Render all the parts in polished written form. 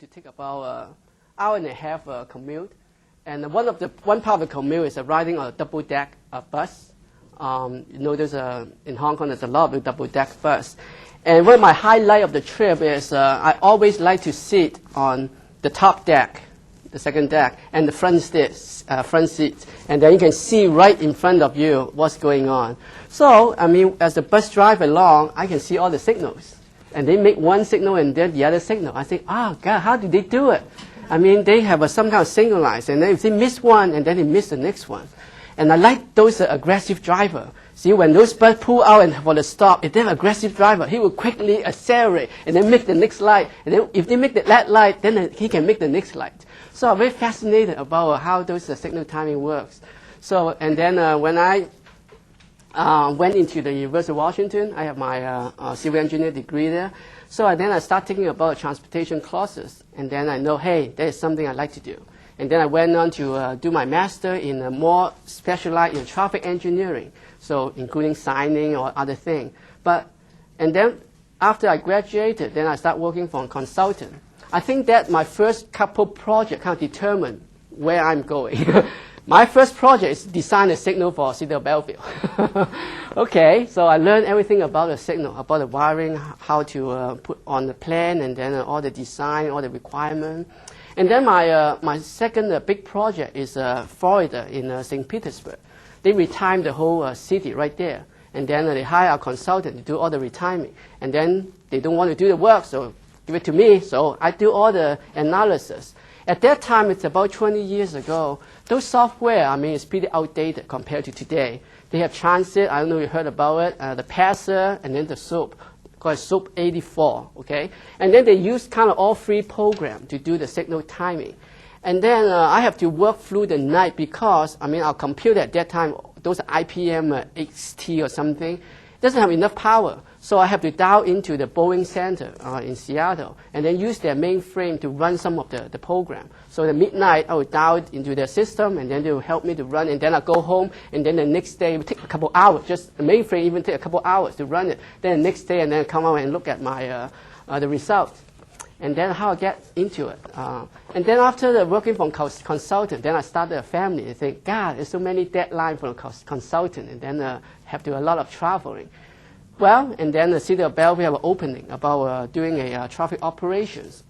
to take about an hour and a half commute. And one part of the commute is riding on a double-deck bus. You know, in Hong Kong, there's a lot of double-deck bus. And one of my highlight of the trip is I always like to sit on the top deck, the second deck, and the front seat. And then you can see right in front of you what's going on. So, I mean, as the bus drives along, I can see all the signals. And they make one signal and then the other signal. I think, oh, God, how do they do it? I mean, they have some kind of signalized. And then if they miss one, and then they miss the next one. And I like those aggressive drivers. See, when those bus pull out and for the stop, if they're an aggressive driver, he will quickly accelerate and then make the next light. And then if they make that light, then he can make the next light. So I'm very fascinated about how those signal timing works. So, and then when I went into the University of Washington, I have my civil engineer degree there. So then I start thinking about transportation courses. And then I know, hey, that is something I like to do. And then I went on to do my master in more specialized in traffic engineering, so including signing or other things. And then after I graduated, then I started working for a consultant. I think that my first couple projects kind of determined where I'm going. My first project is design a signal for City of Bellevue. Okay, so I learned everything about the signal, about the wiring, how to put on the plan, and then all the design, all the requirements. And then my second big project is Florida in St. Petersburg. They retime the whole city right there. And then they hire a consultant to do all the retiming. And then they don't want to do the work, so give it to me. So I do all the analysis. At that time, it's about 20 years ago. Those software, I mean, it's pretty outdated compared to today. They have Transit, I don't know if you heard about it, the Passer, and then the SOAP. Called SOAP 84, okay? And then they use kind of all free program to do the signal timing. And then I have to work through the night because, I mean, our computer at that time, those IPM XT or something, doesn't have enough power. So I have to dial into the Boeing Center in Seattle and then use their mainframe to run some of the program. So at midnight, I will dial it into their system, and then they will help me to run. And then I go home, and then the next day it will take a couple hours. Just the mainframe even take a couple hours to run it. Then the next day, and then I come out and look at my the results. And then how I get into it. And then after working for a consultant, then I started a family. I think, God, there's so many deadlines for a consultant, and then have to do a lot of traveling. Well, and then the City of Bellevue have an opening about doing a traffic operations.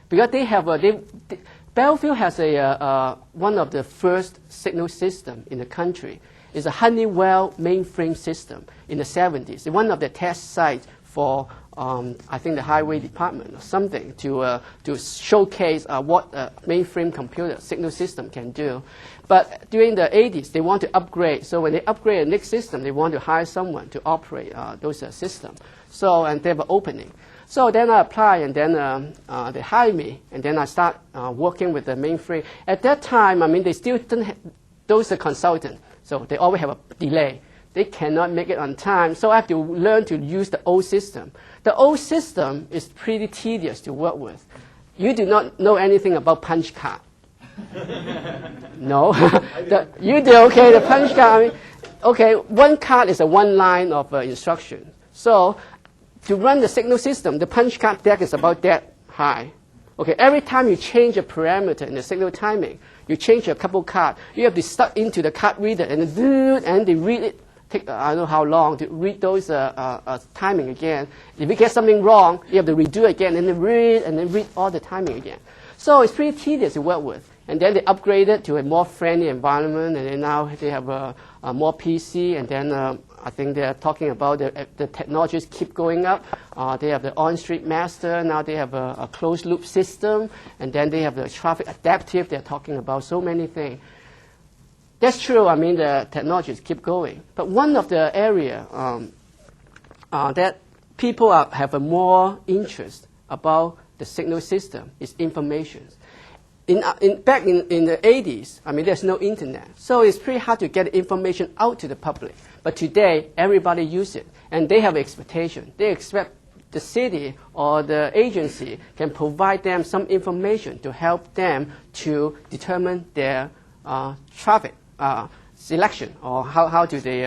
Because they have Bellevue has one of the first signal system in the country. It's a Honeywell mainframe system in the 70s. It's one of the test sites for I think the highway department or something to showcase what a mainframe computer signal system can do. But during the 80s, they want to upgrade. So when they upgrade the next system, they want to hire someone to operate those systems. So, and they have an opening. So then I apply, and then they hire me, and then I start working with the mainframe. At that time, I mean, they still didn't have those consultants, so they always have a delay. They cannot make it on time, so I have to learn to use the old system. The old system is pretty tedious to work with. You do not know anything about punch card. No? You do, okay, the punch card, I mean, okay, one card is one line of instruction. So to run the signal system, the punch card deck is about that high. Okay, every time you change a parameter in the signal timing, you change a couple cards, you have to stuck into the card reader and they read it. Take I don't know how long to read those timing again. If you get something wrong, you have to redo it again and then read all the timing again. So it's pretty tedious to work with. And then they upgraded to a more friendly environment, and then now they have more PC, and then I think they're talking about the technologies keep going up. They have the on-street master, now they have a closed-loop system, and then they have the traffic adaptive. They're talking about so many things. That's true. I mean, the technologies keep going. But one of the area that people have a more interest about the signal system is information. Back in the 80s, I mean, there's no internet. So it's pretty hard to get information out to the public. But today, everybody uses it. And they have expectation. They expect the city or the agency can provide them some information to help them to determine their traffic selection, or how do they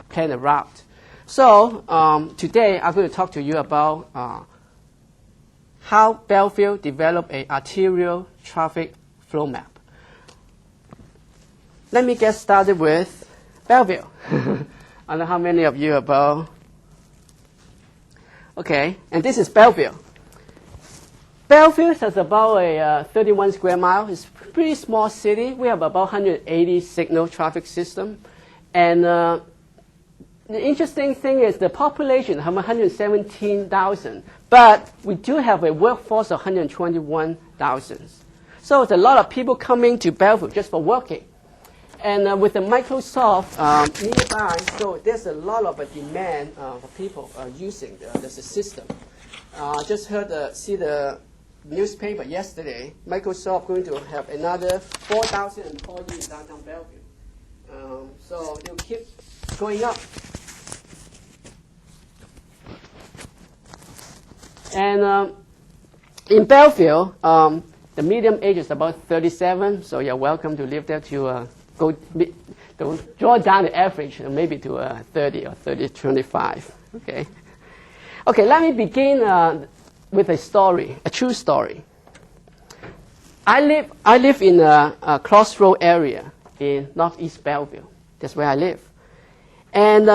plan a route. So today I'm going to talk to you about how Bellevue developed an arterial traffic flow map. Let me get started with Bellevue. I don't know how many of you about. Okay, and this is Bellevue. Bellevue has about a 31 square mile. It's a pretty small city. We have about 180 signal traffic system. And the interesting thing is the population have 117,000, but we do have a workforce of 121,000. So it's a lot of people coming to Bellevue just for working. And with the Microsoft nearby, so there's a lot of demand for people using the system. Just see the newspaper yesterday. Microsoft going to have another 4,000 employees in downtown Bellevue. So they'll keep going up. And in Bellevue, the median age is about 37. So you're welcome to live there to to draw down the average, maybe to 30 or 25. Okay. Okay, let me begin with a story, a true story. I live in a crossroad area in Northeast Bellevue. That's where I live. And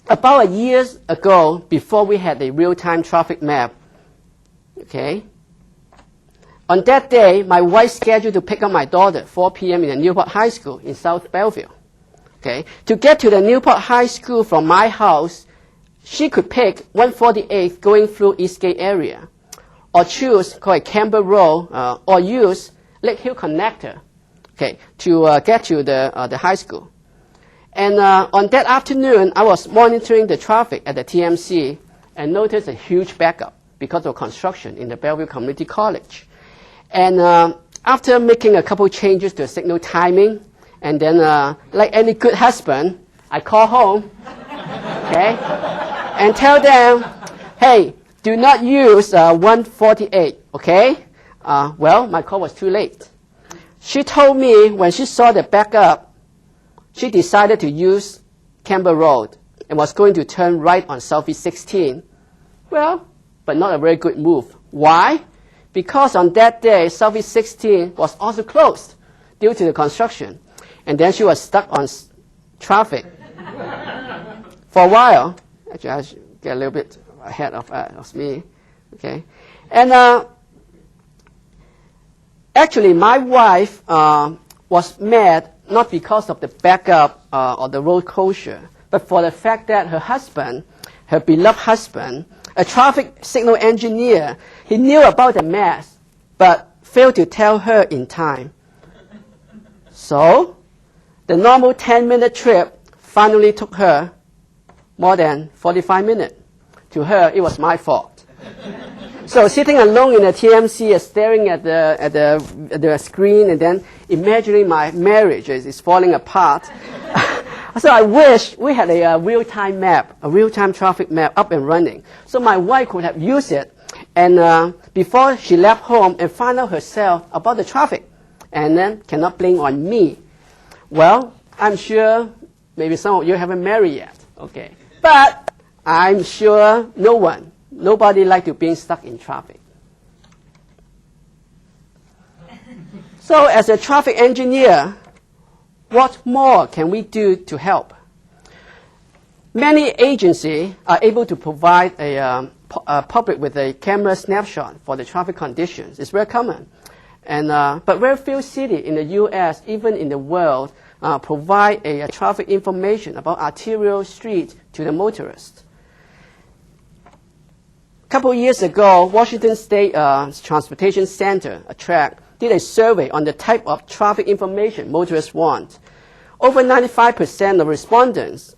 about a year ago, before we had a real-time traffic map, okay, on that day, my wife scheduled to pick up my daughter at 4 p.m. in the Newport High School in South Bellevue. Okay, to get to the Newport High School from my house, she could pick 148 going through Eastgate area, or choose called Campbell Road, or use Lake Hill Connector, okay, to get to the high school. And on that afternoon, I was monitoring the traffic at the TMC and noticed a huge backup because of construction in the Bellevue Community College. And after making a couple changes to the signal timing, and then like any good husband, I call home, okay, and tell them, hey, do not use 148, okay? Well, my call was too late. She told me when she saw the backup, she decided to use Campbell Road and was going to turn right on Southeast 16. Well, but not a very good move. Why? Because on that day, Southeast 16 was also closed due to the construction. And then she was stuck on traffic for a while. Actually, I should get a little bit ahead of me. Okay. And actually, my wife was mad not because of the backup or the road closure, but for the fact that her husband, her beloved husband, a traffic signal engineer, he knew about the mess, but failed to tell her in time. So, the normal 10-minute trip finally took her more than 45 minutes. To her, it was my fault. So sitting alone in the TMC, staring at the screen, and then imagining my marriage is falling apart. So I wish we had a real-time map, a real-time traffic map up and running. So my wife could have used it, and before she left home and find out herself about the traffic, and then cannot blame on me. Well, I'm sure maybe some of you haven't married yet, okay? But I'm sure nobody likes to being stuck in traffic. So as a traffic engineer, what more can we do to help? Many agencies are able to provide a public with a camera snapshot for the traffic conditions. It's very common. And, but very few cities in the U.S., even in the world, provide a traffic information about arterial streets to the motorist. A couple of years ago, Washington State Transportation Center, a track, did a survey on the type of traffic information motorists want. Over 95% of respondents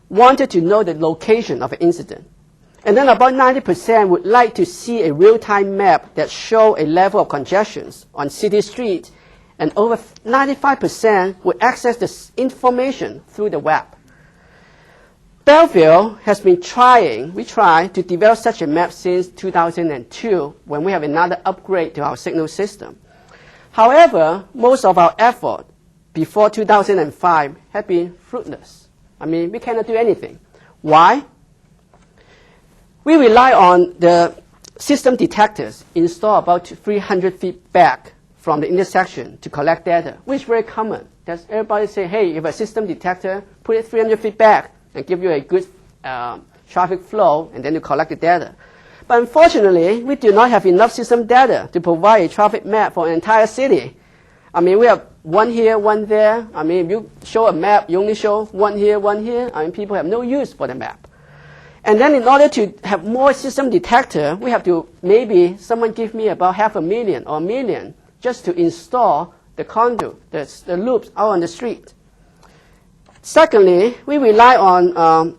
wanted to know the location of an incident. And then about 90% would like to see a real-time map that shows a level of congestions on city streets. And over 95% would access this information through the web. Bellevue has been we tried to develop such a map since 2002 when we have another upgrade to our signal system. However, most of our effort before 2005 had been fruitless. I mean, we cannot do anything. Why? We rely on the system detectors installed about 300 feet back from the intersection to collect data, which is very common. That's everybody say, hey, if a system detector, put it 300 feet back and give you a good traffic flow, and then you collect the data. But unfortunately, we do not have enough system data to provide a traffic map for an entire city. I mean, we have one here, one there. I mean, if you show a map, you only show one here, one here. I mean, people have no use for the map. And then in order to have more system detector, we have to, maybe someone give me about $500,000 or $1 million just to install the conduit, the loops out on the street. Secondly, we rely on,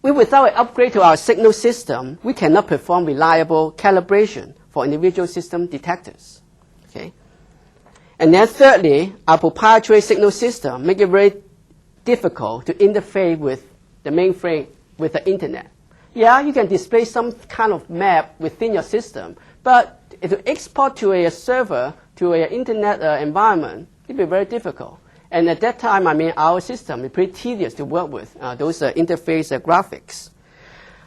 without an upgrade to our signal system, we cannot perform reliable calibration for individual system detectors. Okay? And then thirdly, our proprietary signal system make it very difficult to interface with the mainframe, with the internet. Yeah, you can display some kind of map within your system, but to export to a server, to an internet environment, it will be very difficult. And at that time, I mean, our system is pretty tedious to work with, those interface graphics.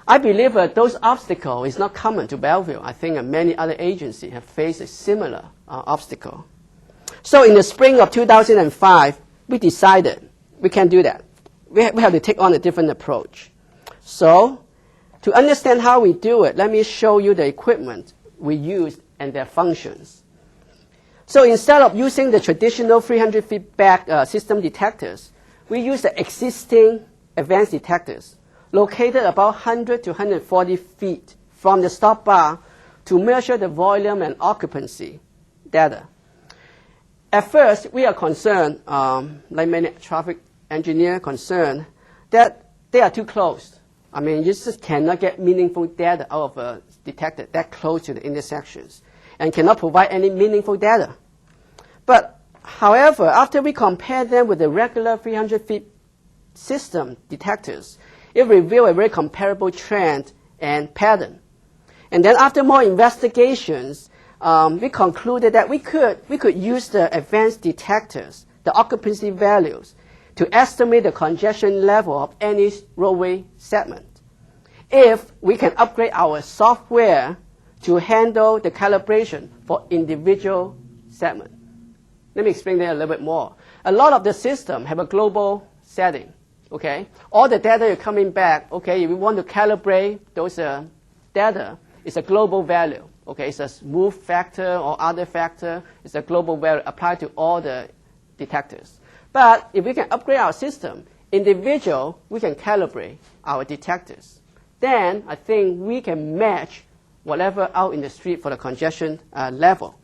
I believe those obstacles is not common to Bellevue. I think many other agencies have faced a similar obstacle. So in the spring of 2005, we decided we can't do that. We have to take on a different approach. So to understand how we do it, let me show you the equipment we use and their functions. So instead of using the traditional 300 feet back system detectors, we use the existing advanced detectors located about 100 to 140 feet from the stop bar to measure the volume and occupancy data. At first, we are concerned, like many traffic engineers concerned, that they are too close. I mean, you just cannot get meaningful data out of a detector that close to the intersections and cannot provide any meaningful data. But however, after we compare them with the regular 300 feet system detectors, it revealed a very comparable trend and pattern. And then after more investigations, we concluded that we could use the advanced detectors, the occupancy values, to estimate the congestion level of any roadway segment. If we can upgrade our software to handle the calibration for individual segment. Let me explain that a little bit more. A lot of the system have a global setting. Okay, all the data are coming back. Okay, if we want to calibrate those data, it's a global value. Okay, it's a smooth factor or other factor. It's a global value applied to all the detectors. But if we can upgrade our system, individual, we can calibrate our detectors. Then I think we can match whatever out in the street for the congestion level.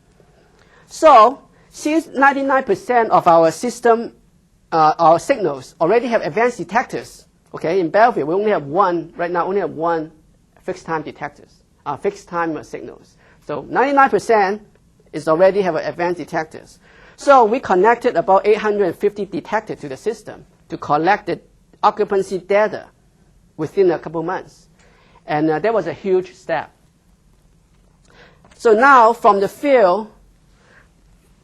So since 99% of our system, our signals already have advanced detectors. Okay, in Bellevue, we only have one, right now only have one fixed time detectors, fixed time signals. So 99% is already have advanced detectors. So we connected about 850 detectors to the system to collect the occupancy data within a couple months. And that was a huge step. So now from the field,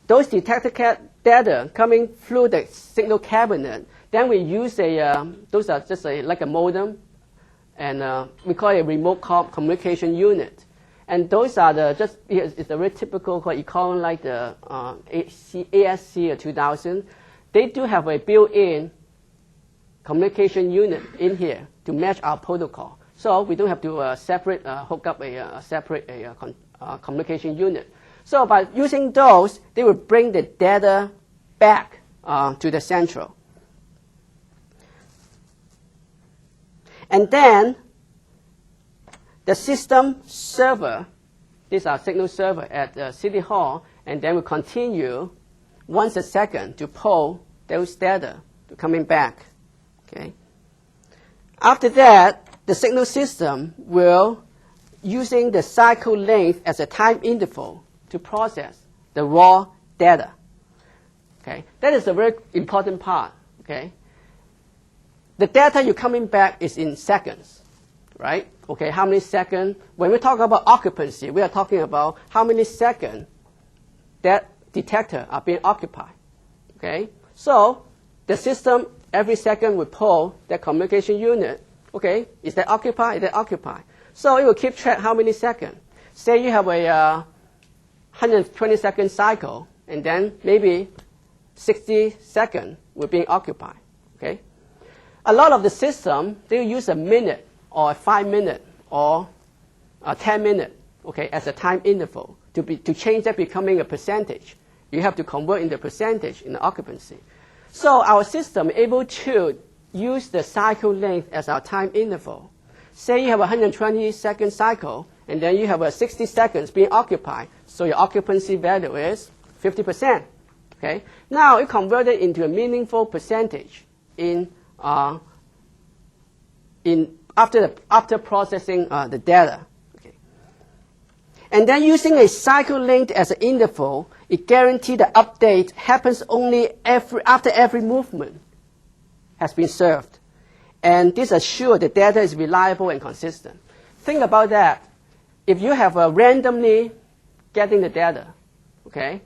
those detector data coming through the signal cabinet, then we use those are just like a modem, and we call it a remote communication unit. And those are it's a very typical what you call like the ASC 2000. They do have a built-in communication unit in here to match our protocol. So we don't have to hook up a separate communication unit. So by using those, they will bring the data back to the central. And then the system server, this is our signal server at City Hall, and then we continue once a second to pull those data to coming back. Okay. After that, the signal system will, using the cycle length as a time interval, to process the raw data. Okay, that is a very important part. Okay, the data you're coming back is in seconds, right? Okay, how many seconds? When we talk about occupancy, we are talking about how many seconds that detector are being occupied. Okay, so the system every second will pull that communication unit. Okay, is that occupied? Is that occupied? So it will keep track how many seconds. Say you have a 120-second cycle, and then maybe 60 seconds will be occupied. Okay? A lot of the system, they use a minute or a 5 minute or a 10 minute, okay, as a time interval to change that becoming a percentage. You have to convert into percentage in the occupancy. So our system is able to use the cycle length as our time interval. Say you have a 120-second cycle, and then you have a 60 seconds being occupied. So your occupancy value is 50%. Okay? Now it converted into a meaningful percentage after processing the data. Okay. And then using a cycle length as an interval, it guarantees the update happens only after every movement has been served. And this assures the data is reliable and consistent. Think about that. If you have a randomly getting the data, okay,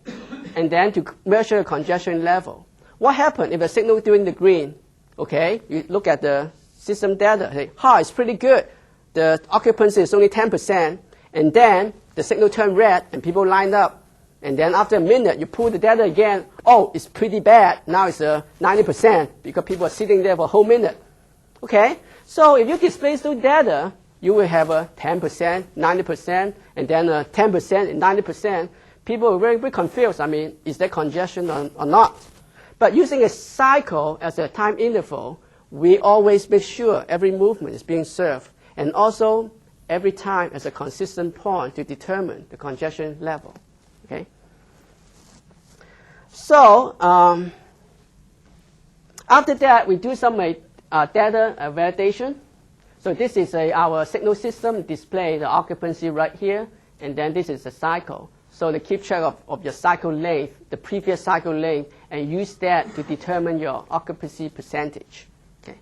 and then to measure the congestion level, what happens if a signal during the green, okay, you look at the system data, say, it's pretty good. The occupancy is only 10%, and then the signal turned red and people lined up. And then after a minute, you pull the data again. Oh, it's pretty bad. Now it's 90% because people are sitting there for a whole minute. Okay? So if you display those data, you will have a 10%, 90%, and then 10% and 90%. People are very, very confused. I mean, is there congestion or not? But using a cycle as a time interval, we always make sure every movement is being served, and also every time as a consistent point to determine the congestion level. Okay? So after that, we do some data validation. So this is our signal system display the occupancy right here, and then this is the cycle. So they keep track of your cycle length, the previous cycle length, and use that to determine your occupancy percentage. Okay.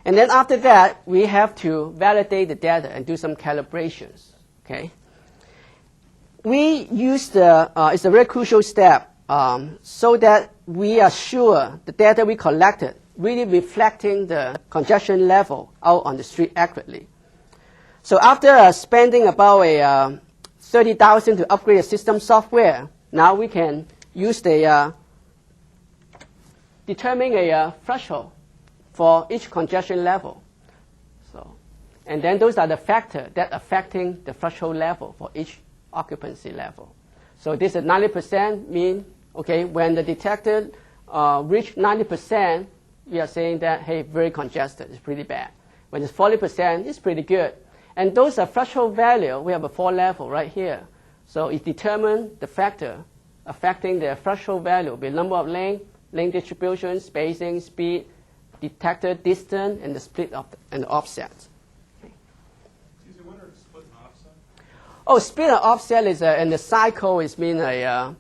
And then after that, we have to validate the data and do some calibrations. Okay. We use it's a very crucial step so that we are sure the data we collected really reflecting the congestion level out on the street accurately. So after spending about $30,000 to upgrade the system software, now we can use determine a threshold for each congestion level. So, and then those are the factors that affecting the threshold level for each occupancy level. So this is 90% mean, okay, when the detector reach 90%, we are saying that, hey, very congested, it's pretty bad. When it's 40%, it's pretty good. And those are threshold value. We have a 4 level right here. So it determines the factor affecting the threshold value, the number of length distribution, spacing, speed, detector distance, and the split and the offset. Okay. Excuse me, what are split and offset? Oh, split and offset is, and the cycle is mean how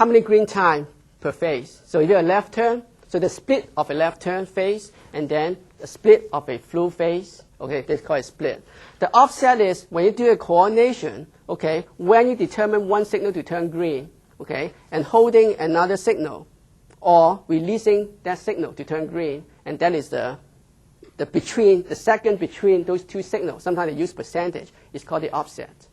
many green time per phase. So if you have a left turn, so the split of a left turn phase, and then the split of a through phase. Okay, that's called a split. The offset is when you do a coordination, okay, when you determine one signal to turn green, okay, and holding another signal, or releasing that signal to turn green, and that is the second between those two signals. Sometimes they use percentage. It's called the offset.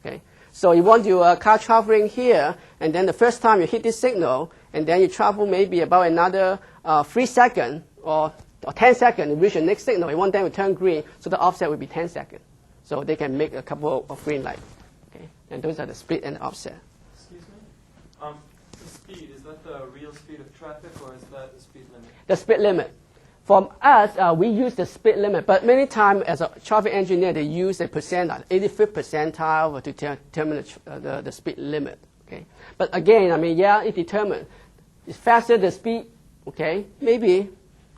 Okay, so you want your car traveling here, and then the first time you hit this signal, and then you travel maybe about another 3 seconds or 10 seconds to reach the next signal. You want them to turn green, so the offset will be 10 seconds. So they can make a couple of green lights. Okay, and those are the split and the offset. Excuse me? The speed, is that the real speed of traffic, or is that the speed limit? The speed limit. For us, we use the speed limit, but many times as a traffic engineer, they use a percentile, 85th percentile to determine the speed limit. Okay, but again, I mean, yeah, it determines. It's faster the speed, okay, maybe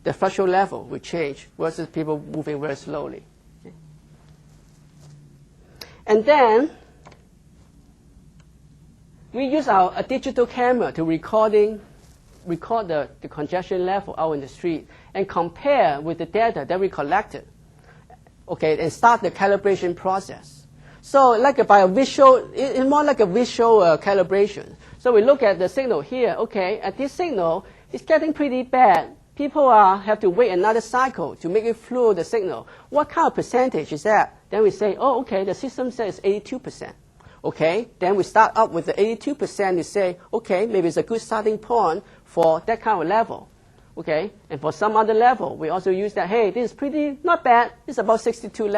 the threshold level will change versus people moving very slowly. Okay. And then we use a digital camera to record the congestion level out in the street and compare with the data that we collected, okay, and start the calibration process. So like by a visual, it's more like a visual calibration. So we look at the signal here, okay, at this signal, it's getting pretty bad. people have to wait another cycle to make it through the signal. What kind of percentage is that? Then we say, oh, okay, the system says 82%. Okay, then we start up with the 82% to say, okay, maybe it's a good starting point for that kind of level. Okay, and for some other level, we also use that, hey, this is pretty, not bad, it's about 62%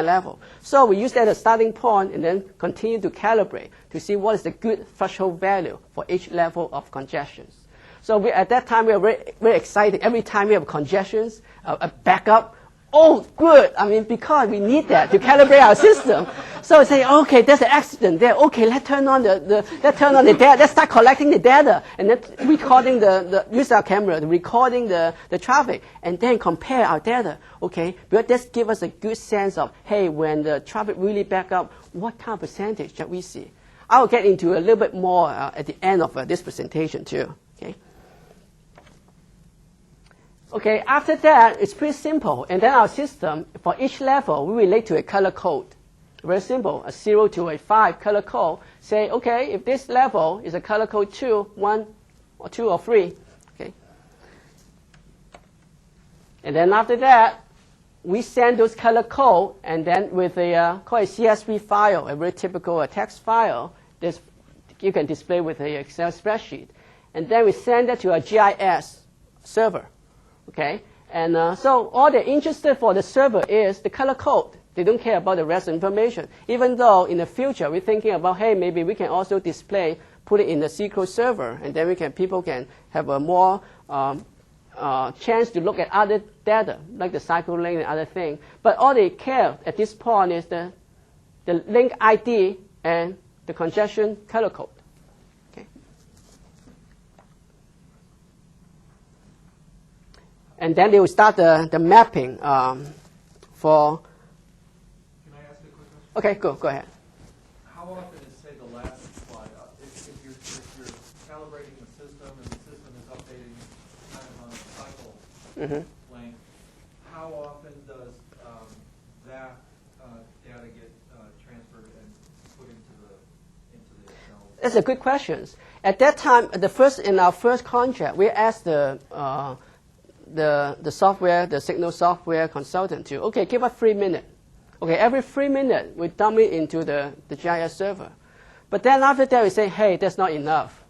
level. So we use that as a starting point and then continue to calibrate to see what is the good threshold value for each level of congestions. So at that time, we are very, very excited. Every time we have congestions, a backup, oh, good. I mean, because we need that to calibrate our system. So we say, okay, there's an accident there. Okay, let's turn on the data. Let's start collecting the data and then recording use our camera, recording the traffic, and then compare our data. Okay, but this gives us a good sense of, hey, when the traffic really back up, what kind of percentage that we see. I'll get into a little bit more at the end of this presentation too. Okay. Okay, after that, it's pretty simple. And then our system, for each level, we relate to a color code. Very simple, a 0 to a 5 color code. Say, okay, if this level is a color code 2, 1, or 2, or 3. Okay. And then after that, we send those color code, and then with a called a CSV file, a very typical text file, this you can display with an Excel spreadsheet. And then we send that to a GIS server. Okay, and so all they're interested for the server is the color code. They don't care about the rest of the information. Even though in the future we're thinking about, hey, maybe we can also display, put it in the SQL server, and then people can have a more chance to look at other data, like the cycle link and other things. But all they care at this point is the link ID and the congestion color code. And then they will start the mapping for. Can I ask a quick question? Okay, go ahead. How often is, say, the last slide up? If you're calibrating the system and the system is updating kind of on a cycle length, how often does that data get transferred and put into the Excel? That's a good question. At that time, in our first contract, we asked the software, the signal software consultant to, okay, give us 3 minutes. Okay, every 3 minutes, we dump it into the GIS server. But then after that, we say, hey, that's not enough.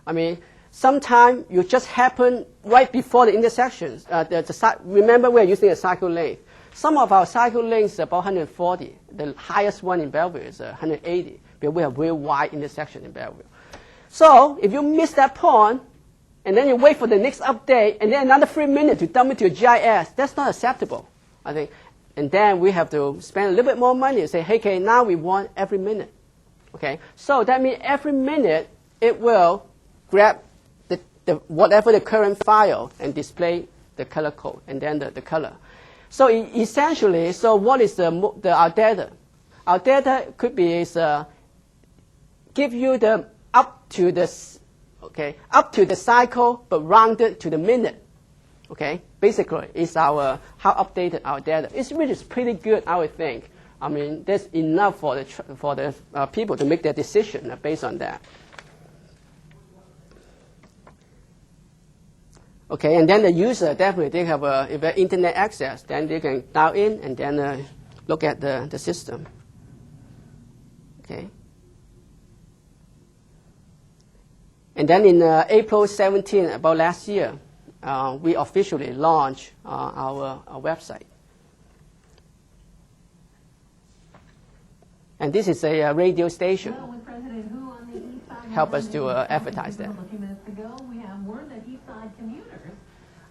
I mean, sometimes you just happen right before the intersections. Remember, we're using a cycle length. Some of our cycle lengths are about 140. The highest one in Bellevue is 180, because we have very wide intersection in Bellevue. So if you miss that point, and then you wait for the next update, and then another 3 minutes to dump it to your GIS. That's not acceptable, I think. And then we have to spend a little bit more money and say, hey, okay, now we want every minute. Okay, so that means every minute it will grab whatever the current file and display the color code and then the color. So essentially, so what is our data? Our data could be give you the up to the cycle, but rounded to the minute. Okay, basically, it's how updated our data. It's really pretty good, I would think. I mean, that's enough for the people to make their decision based on that. Okay, and then the user definitely they have if they have internet access, then they can dial in and then look at the system. Okay. And then in April 17, about last year, we officially launched our website. And this is a radio station. Help us to advertise that. A few minutes ago, we have word that East Side commuters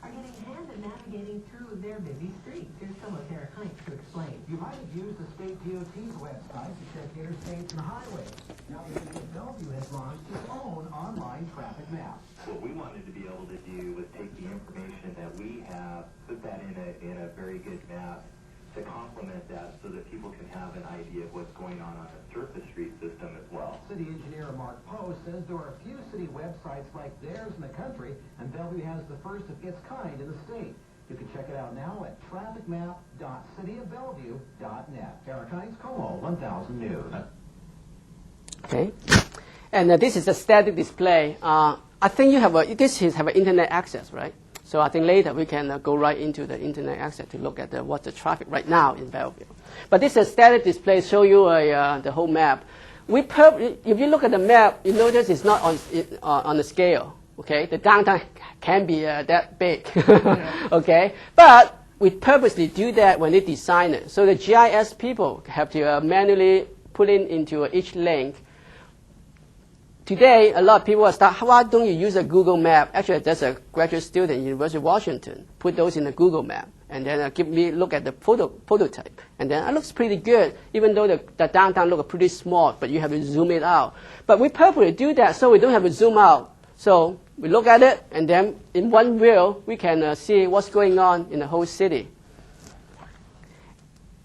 are getting handed navigating through their busy streets. Here's some of Eric Heinz to explain. You might have used the state DOT's website to check interstates and highways. Now the city of Bellevue has launched its own online traffic map. What we wanted to be able to do was take the information that we have, put that in a very good map to complement that so that people can have an idea of what's going on the surface street system as well. City engineer Mark Poe says there are a few city websites like theirs in the country, and Bellevue has the first of its kind in the state. You can check it out now at trafficmap.cityofbellevue.net. Eric Heinz, Como, 1000 News. Okay, and this is a static display. I think you have an internet access, right? So I think later we can go right into the internet access to look at what's the traffic right now in Bellevue. But this is a static display, show you the whole map. If you look at the map, you notice it's not on the scale. Okay, the downtown can be that big. Okay, but we purposely do that when they design it. So the GIS people have to manually put in into each link. Today, a lot of people are why don't you use a Google map? Actually, there's a graduate student at University of Washington, put those in a Google map, and then give me look at the prototype. And then it looks pretty good, even though the downtown looks pretty small, but you have to zoom it out. But we purposely do that so we don't have to zoom out. So we look at it, and then in one view, we can see what's going on in the whole city.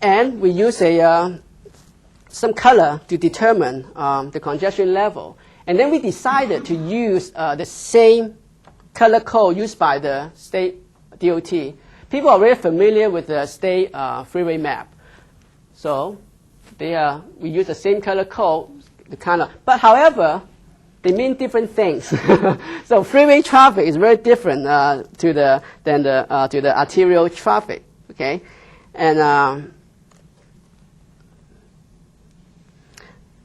And we use some color to determine the congestion level. And then we decided to use the same color code used by the state DOT. People are very familiar with the state freeway map. So we use the same color code, but however, they mean different things. So freeway traffic is very different to the arterial traffic. Okay, and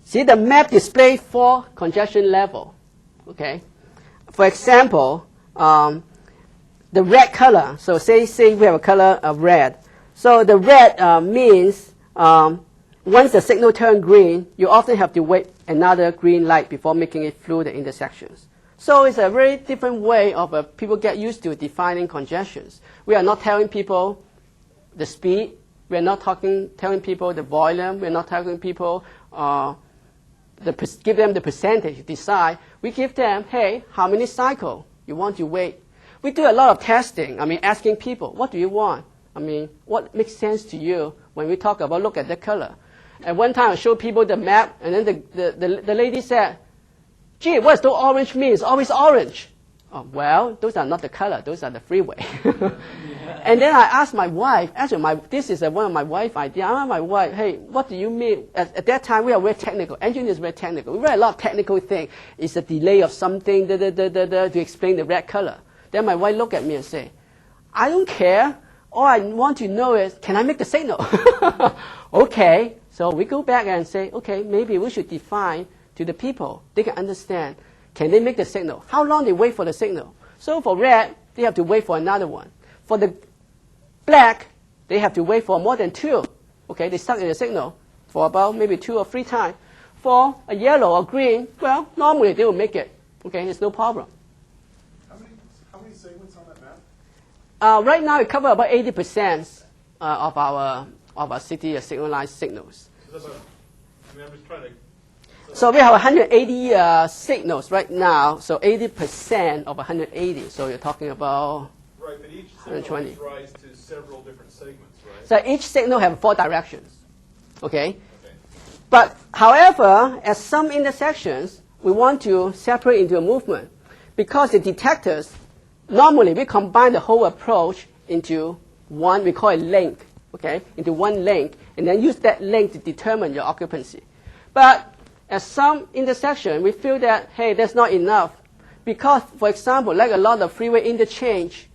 see, the map displays 4 congestion level. Okay, for example, the red color. So say we have a color of red. So the red means once the signal turns green, you often have to wait another green light before making it through the intersections. So it's a very different way of people get used to defining congestions. We are not telling people the speed. We are not telling people the volume. We are not telling people give them the percentage to decide. We give them, hey, how many cycles you want to wait. We do a lot of testing. Asking people, what do you want? What makes sense to you when we talk about look at the color? At one time, I showed people the map, and then the lady said, gee, what does the orange mean? It's always orange. Oh, well, those are not the color. Those are the freeway. And then I asked my wife, actually, this is one of my wife's ideas. I asked my wife, hey, what do you mean? At that time, we are very technical. Engineers are very technical. We read a lot of technical things. It's a delay of something to explain the red color. Then my wife looked at me and said, I don't care. All I want to know is, can I make the signal? Okay. So we go back and say, okay, maybe we should define to the people. They can understand. Can they make the signal? How long they wait for the signal? So for red, they have to wait for another one. For the black, they have to wait for more than 2. Okay, they stuck in the signal for about maybe 2 or 3 times. For a yellow or green, well, normally they will make it. Okay, it's no problem. How many segments on that map? Right now, it covers about 80% of our city signalized signals. I'm just trying to. So we have 180 signals right now. So 80% of 180. So you're talking about Right, but each signal 120. gives rise to several different segments, right? So each signal has 4 directions. Okay. But however, at some intersections, we want to separate into a movement because the detectors normally we combine the whole approach into one. We call it link. Okay, into one link, and then use that link to determine your occupancy. But at some intersection, we feel that, hey, that's not enough. Because, for example, like a lot of freeway interchange,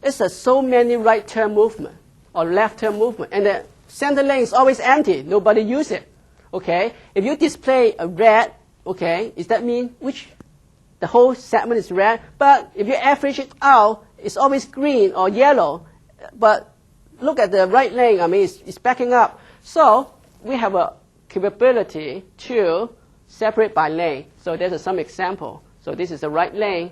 it's so many right turn movement or left turn movement, and the center lane is always empty. Nobody use it. Okay, if you display a red, okay, does that mean the whole segment is red? But if you average it out, it's always green or yellow. But look at the right lane, it's backing up. So we have a capability to separate by lane. So there's some example. So this is the right lane,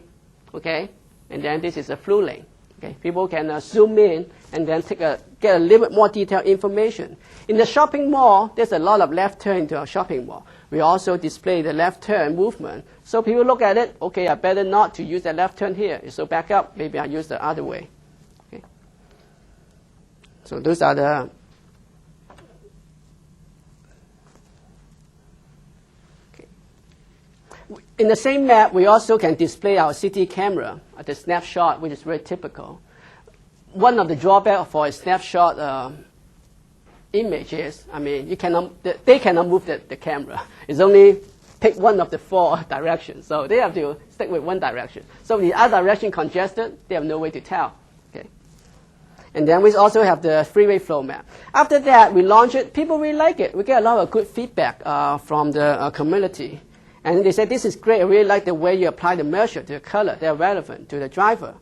okay? And then this is a through lane. Okay? People can zoom in and then get a little bit more detailed information. In the shopping mall, there's a lot of left turn into a shopping mall. We also display the left turn movement. So people look at it, okay, I better not to use the left turn here. So back up, maybe I use the other way. So those are the In the same map, we also can display our city camera at the snapshot, which is very typical. One of the drawbacks for a snapshot image is, they cannot move the camera. It's only pick one of the 4 directions. So they have to stick with one direction. So the other direction congested, they have no way to tell. Okay. And then we also have the freeway flow map. After that, we launch it. People really like it. We get a lot of good feedback from the community. And they say, this is great. I really like the way you apply the measure to the color. They're relevant to the driver.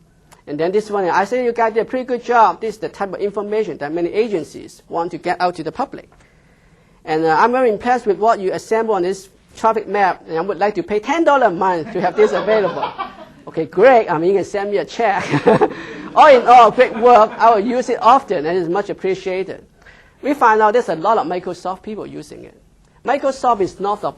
And then this one, I say you guys did a pretty good job. This is the type of information that many agencies want to get out to the public. And I'm very impressed with what you assemble on this traffic map. And I would like to pay $10 a month to have this available. Okay, great. I mean, you can send me a check. All in all, great work. I will use it often, and it's much appreciated. We find out there's a lot of Microsoft people using it. Microsoft is north of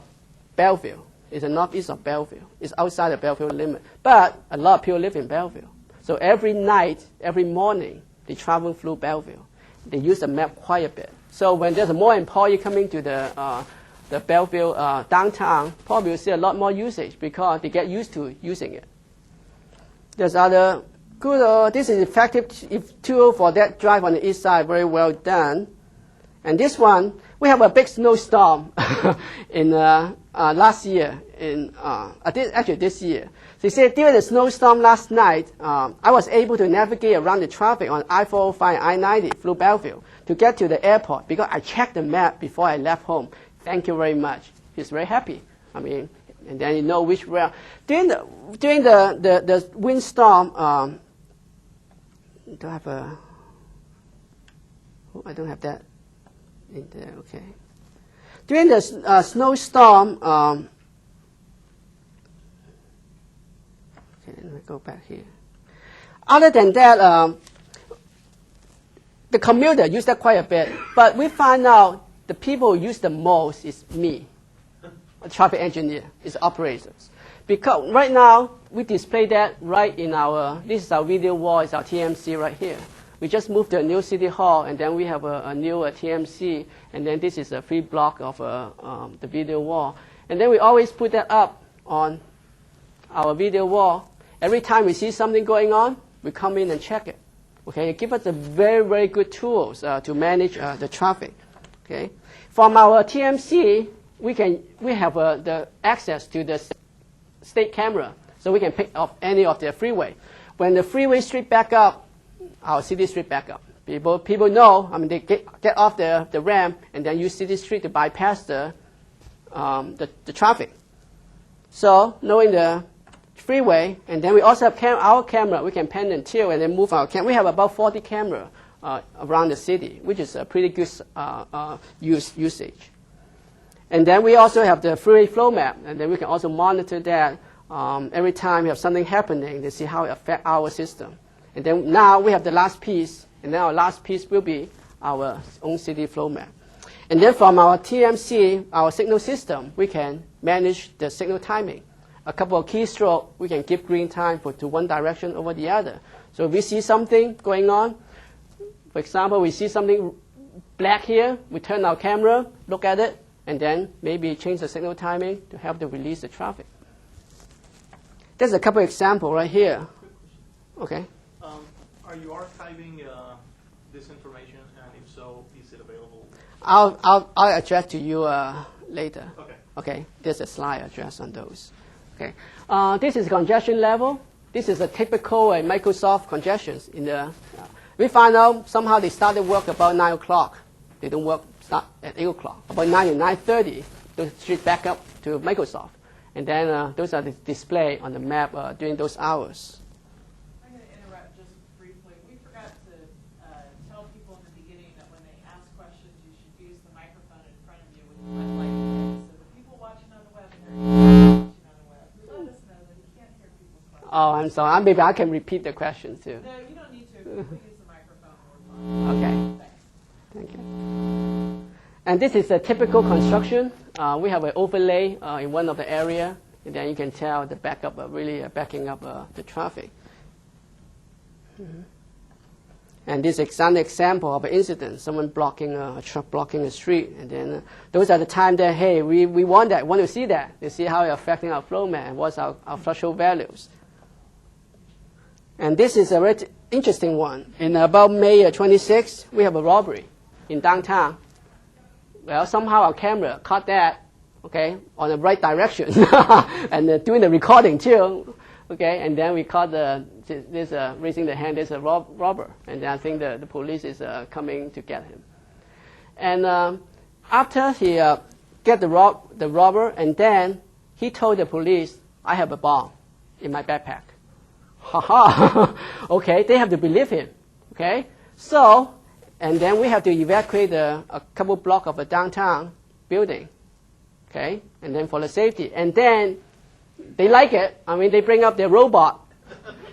Bellevue. It's the northeast of Bellevue. It's outside the Bellevue limit. But a lot of people live in Bellevue. So every night, every morning, they travel through Bellevue. They use the map quite a bit. So when there's more employee coming to the Bellevue downtown, probably you'll see a lot more usage because they get used to using it. There's other good, this is effective tool for that drive on the east side, very well done. And this one, we have a big snowstorm in last year, actually this year. So you see, during the snowstorm last night, I was able to navigate around the traffic on I-405 and I-90 through Bellevue to get to the airport because I checked the map before I left home. Thank you very much. He's very happy. I mean, and then you know which route. During the windstorm, do I have a? Oh, I don't have that in there. Okay. During the snowstorm, okay, let me go back here. Other than that, the commuter used that quite a bit, but we find out the people who use the most is me, a traffic engineer, is operators. Because right now, we display that right in this is our video wall, it's our TMC right here. We just moved to a new city hall, and then we have a new TMC, and then this is a free block of the video wall. And then we always put that up on our video wall. Every time we see something going on, we come in and check it. Okay, it gives us a very, very good tools to manage the traffic. Okay, from our TMC, we have the access to the state camera, so we can pick up any of the freeway. When the freeway street back up, our city street back up. People know. I mean, they get off the ramp and then use city street to bypass the traffic. So knowing the freeway, and then we also have our camera. We can pan and tilt and then move our camera. We have about 40 cameras around the city, which is a pretty good usage. And then we also have the freeway flow map, and then we can also monitor that every time we have something happening to see how it affects our system. And then now we have the last piece, and then our last piece will be our own city flow map. And then from our TMC, our signal system, we can manage the signal timing. A couple of keystrokes, we can give green time to one direction over the other. So if we see something going on, for example, we see something black here, we turn our camera, look at it, and then maybe change the signal timing to help to release the traffic. There's a couple examples right here. Okay. Are you archiving this information, and if so, is it available? I'll address to you later. Okay. Okay. There's a slide address on those. Okay. This is congestion level. This is a typical Microsoft congestions in the. We find out somehow they started work about 9 o'clock. They don't start at 8 o'clock. About 9 and 9:30, those street back up to Microsoft, and then those are the display on the map during those hours. I'm going to interrupt just briefly. We forgot to tell people in the beginning that when they ask questions, you should use the microphone in front of you with the red light. So the people watching on the web and watching on the web, let us know that you can't hear people's questions. Oh, I'm sorry. Maybe I can repeat the question too. No, you don't need to. You can use the microphone or Okay. Thanks. Thank you. And this is a typical construction. We have an overlay in one of the area, and then you can tell the backup really backing up the traffic. Mm-hmm. And this is an example of an incident, someone blocking a truck blocking a street. And then those are the time that, hey, we want to see that, to see how it's affecting our flow map and what's our threshold values. And this is a very interesting one. In about May 26, we have a robbery in downtown. Well, somehow our camera caught that okay, on the right direction, and doing the recording too, okay, and then we caught this raising the hand, there's a robber, and then I think the police is coming to get him. And after he get the robber, and then he told the police, I have a bomb in my backpack. Okay, they have to believe him, okay? So, and then we have to evacuate a couple blocks of a downtown building, okay? And then for the safety. And then they like it. I mean, they bring up their robot.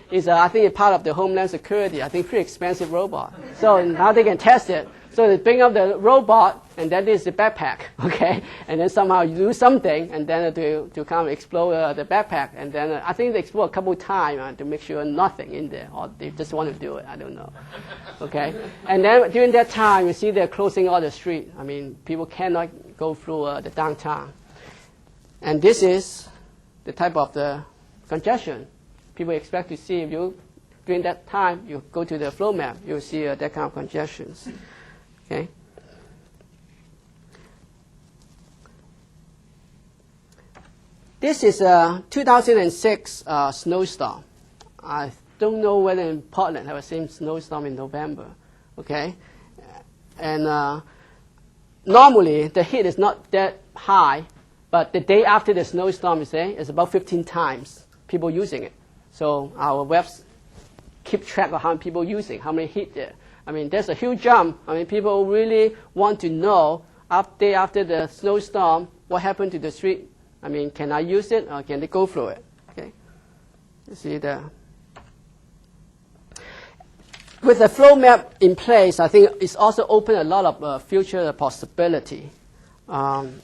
It's, I think it's part of the Homeland Security. I think pretty expensive robot. So now they can test it. So they bring up the robot, and then this is the backpack, okay? And then somehow you do something, and then to come explode the backpack. And then I think they explode a couple times to make sure nothing in there, or they just want to do it. I don't know, okay? And then during that time, you see they're closing all the street. I mean, people cannot go through the downtown. And this is the type of the congestion people expect to see. If you, during that time, you go to the flow map, you'll see that kind of congestions. Okay. This is a 2006 snowstorm. I don't know whether in Portland have the same snowstorm in November. Okay, and normally the heat is not that high, but the day after the snowstorm, you say, is about 15 times people using it. So our webs keep track of how many people using, how many heat there. I mean, there's a huge jump. I mean, people really want to know day after the snowstorm what happened to the street. I mean, can I use it or can they go through it? Okay, you see there. With the flow map in place, I think it's also opened a lot of future possibility. Some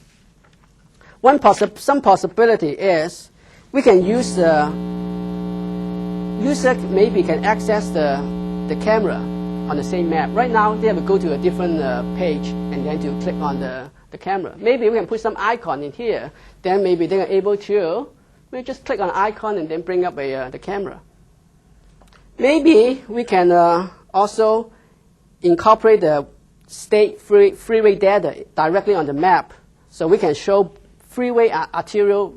possibility is we can use user maybe can access the camera on the same map. Right now, they have to go to a different page and then to click on the camera. Maybe we can put some icon in here. Then maybe they are able to maybe just click on icon and then bring up the camera. Maybe we can also incorporate the state freeway data directly on the map. So we can show freeway arterial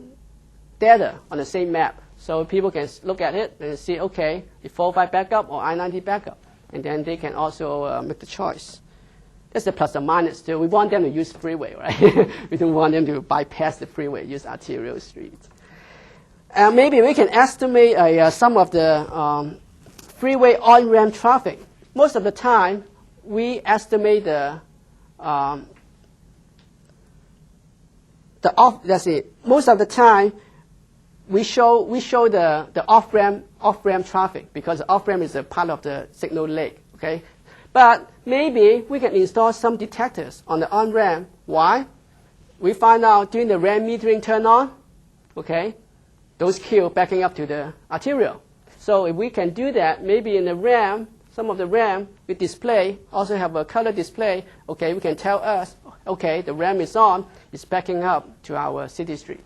data on the same map. So people can look at it and see, okay, the 405 backup or I-90 backup. And then they can also make the choice. That's the plus or minus too. We want them to use freeway, right? We don't want them to bypass the freeway, use arterial streets. Maybe we can estimate some of the freeway on-ramp traffic. Most of the time, we estimate most of the time, we show the off-ramp traffic because the off-ramp is a part of the signal lake, okay? But maybe we can install some detectors on the on-ramp. Why? We find out during the RAM metering turn on, okay, those queue backing up to the arterial. So if we can do that, maybe in the RAM, some of the RAM with display also have a color display, okay, we can tell us, okay, the RAM is on, it's backing up to our city streets.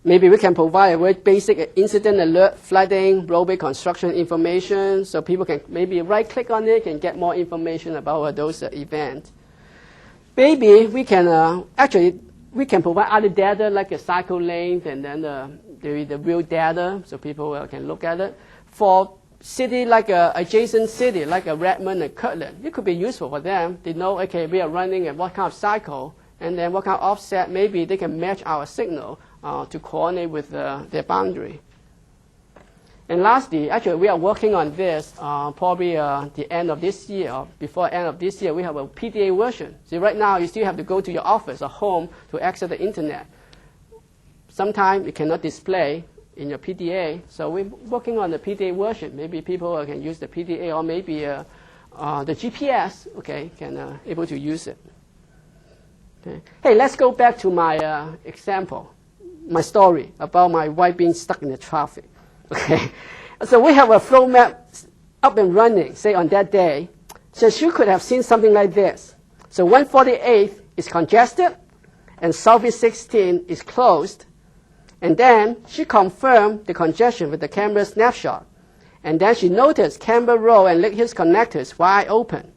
Maybe we can provide a very basic incident alert, flooding, roadway construction information, so people can maybe right-click on it and get more information about those events. Maybe we can we can provide other data like a cycle length and then the real data, so people can look at it. For city like adjacent city like a Redmond and Kirtland, it could be useful for them. They know, okay, we are running at what kind of cycle, and then what kind of offset. Maybe they can match our signal to coordinate with their boundary. And lastly, actually, we are working on this probably the end of this year, or before end of this year, we have a PDA version. See, right now, you still have to go to your office or home to access the internet. Sometimes it cannot display in your PDA, so we're working on the PDA version. Maybe people can use the PDA, or maybe the GPS, okay, can able to use it. Okay. Hey, let's go back to my example, my story about my wife being stuck in the traffic. Okay, so we have a flow map up and running, say on that day. So she could have seen something like this. So 148 is congested, and Southeast 16 is closed. And then she confirmed the congestion with the camera snapshot. And then she noticed Campbell Road and Lake Hills connectors wide open.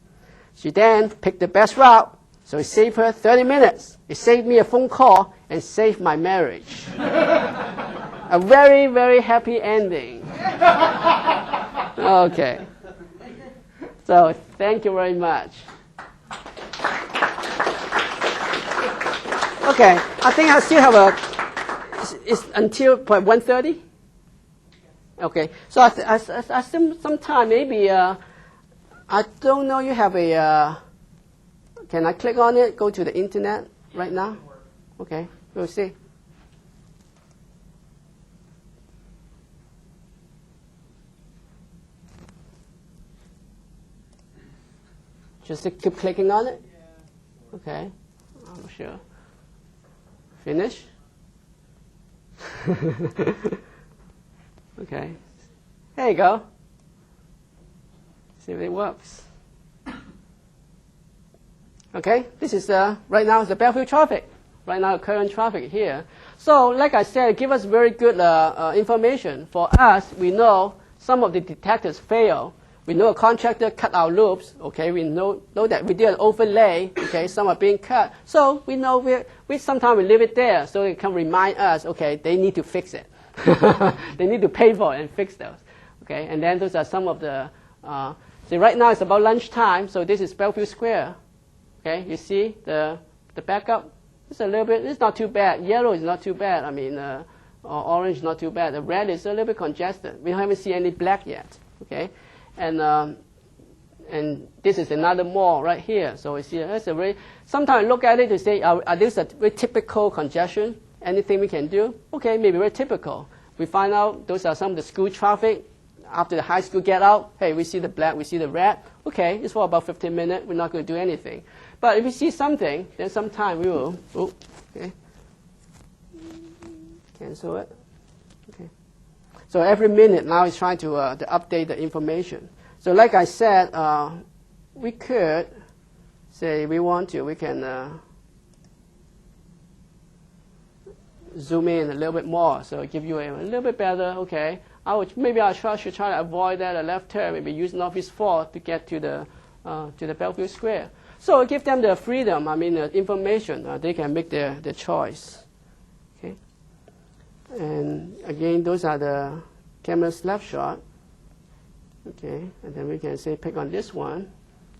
She then picked the best route, So it saved her 30 minutes. It saved me a phone call and saved my marriage. A very, very happy ending. Okay. So thank you very much. Okay, I think I still have it's until 1:30? Okay, so I sometime maybe, I don't know, you have a, can I click on it, go to the internet right now? Okay, we'll see. Just keep clicking on it? Okay, I'm sure. Finish? Okay, there you go. See if it works. Okay, this is right now is the Bellevue traffic. Right now, current traffic here. So, like I said, give us very good information. For us, we know some of the detectors fail. We know a contractor cut our loops. Okay, we know that we did an overlay. Okay, some are being cut. So we know we sometimes we leave it there so it can remind us. Okay, they need to fix it. They need to pay for it and fix those. Okay, and then those are some of the. See, right now it's about lunchtime, so this is Bellevue Square. Okay, you see the backup. It's a little bit. It's not too bad. Yellow is not too bad. I mean, orange is not too bad. The red is a little bit congested. We haven't seen any black yet. Okay. And this is another mall right here. So we see that's a very. Sometimes I look at it to say, are these a very typical congestion? Anything we can do? Okay, maybe very typical. We find out those are some of the school traffic. After the high school get out, hey, we see the black, we see the red. Okay, it's for about 15 minutes. We're not going to do anything. But if we see something, then sometime we will. Oh, okay. Cancel it. Okay. So every minute now it's trying to update the information. So like I said, we could say we want to, we can zoom in a little bit more. So give you a little bit better. Okay, maybe I should try to avoid that a left turn. Maybe use Northeast 4 to get to the Bellevue Square. So give them the freedom. I mean, the information. They can make their choice. Okay. And again, those are the camera snapshot. Okay, and then we can say pick on this one.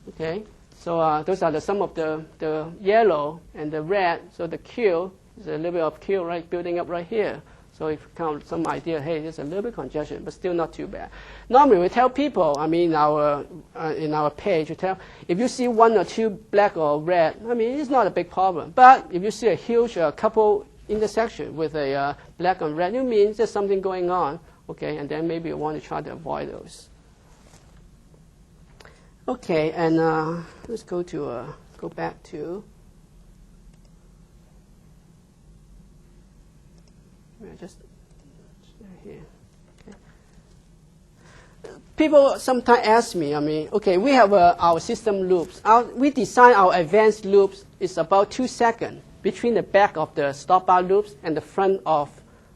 Okay, so those are some of the yellow and the red. So the queue is a little bit of queue right building up right here. So if you count some idea, hey, there's a little bit congestion, but still not too bad. Normally we tell people, I mean, in our page, we tell if you see one or two black or red, I mean, it's not a big problem. But if you see a huge couple intersection with a black and red, it means there's something going on. Okay, and then maybe you want to try to avoid those. Okay, and let's go back to. Just here. Okay. People sometimes ask me, I mean, okay, we have our system loops. We design our advanced loops is about 2 seconds between the back of the stop bar loops and the front of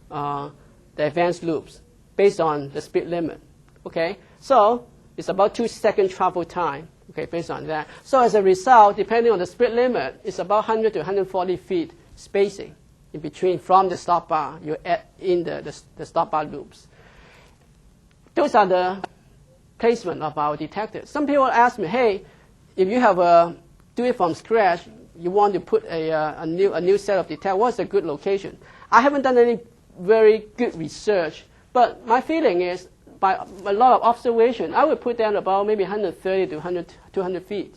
the advanced loops based on the speed limit. Okay, so it's about 2 second travel time. Okay, based on that. So as a result, depending on the speed limit, it's about 100 to 140 feet spacing in between from the stop bar. You add in the stop bar loops. Those are the placement of our detectors. Some people ask me, hey, if you have do it from scratch, you want to put a new set of detectors, what's a good location? I haven't done any very good research, but my feeling is by a lot of observation, I would put them about maybe 130 to 200 feet.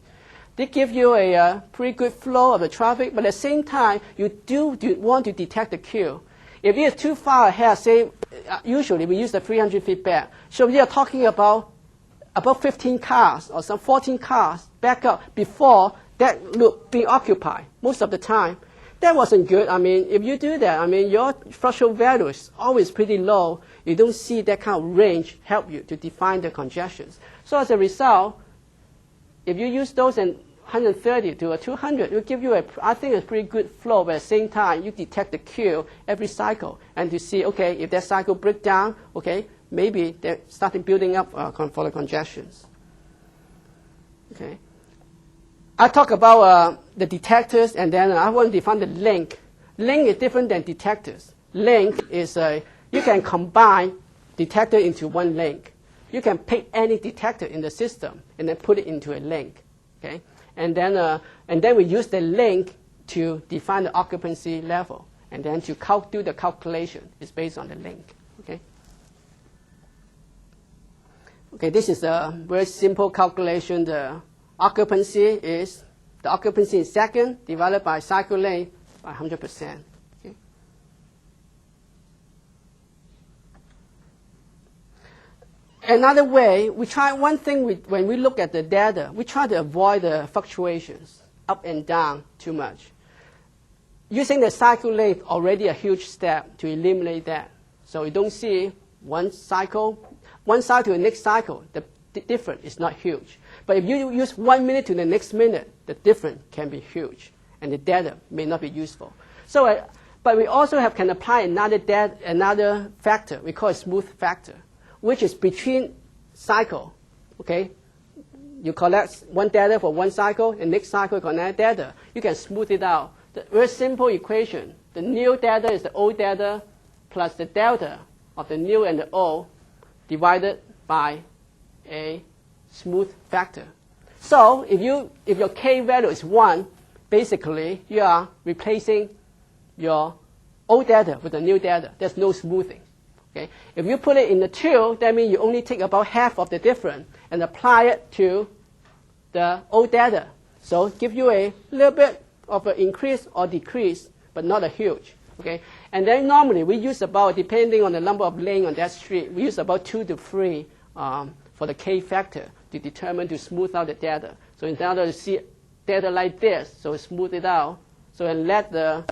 They give you a pretty good flow of the traffic, but at the same time, you do want to detect the queue. If it is too far ahead, say, usually we use the 300 feet back. So we are talking about 15 cars or some 14 cars back up before that loop being occupied most of the time. That wasn't good. I mean, if you do that, I mean, your threshold value is always pretty low. You don't see that kind of range help you to define the congestions. So as a result, if you use those and 130 to 200, it will give you I think, a pretty good flow, but at the same time, you detect the queue every cycle and to see, okay, if that cycle breaks down, okay, maybe they're starting building up for the congestions. Okay. I talk about the detectors, and then I want to define the link. Link is different than detectors. Link is you can combine detector into one link. You can pick any detector in the system and then put it into a link. Okay? And then we use the link to define the occupancy level, and then to do the calculation is based on the link. Okay? Okay, this is a very simple calculation. The occupancy is in second divided by cycle length by 100%. Okay? Another way, we try one thing when we look at the data, we try to avoid the fluctuations up and down too much. Using the cycle length already a huge step to eliminate that. So you don't see one cycle to the next cycle, the difference is not huge. But if you use 1 minute to the next minute, the difference can be huge, and the data may not be useful. So, but we also can apply another factor, we call it smooth factor, which is between cycle. Okay, you collect one data for one cycle, and next cycle you collect data. You can smooth it out. The very simple equation: the new data is the old data plus the delta of the new and the old divided by a smooth factor. So if your k value is 1, basically you are replacing your old data with the new data. There's no smoothing. Okay? If you put it in the 2, that means you only take about half of the difference and apply it to the old data. So give you a little bit of an increase or decrease, but not a huge. Okay? And then normally we use about, depending on the number of lanes on that street, we use about 2 to 3 for the k factor to smooth out the data. So in order to see data like this, so smooth it out, so and let the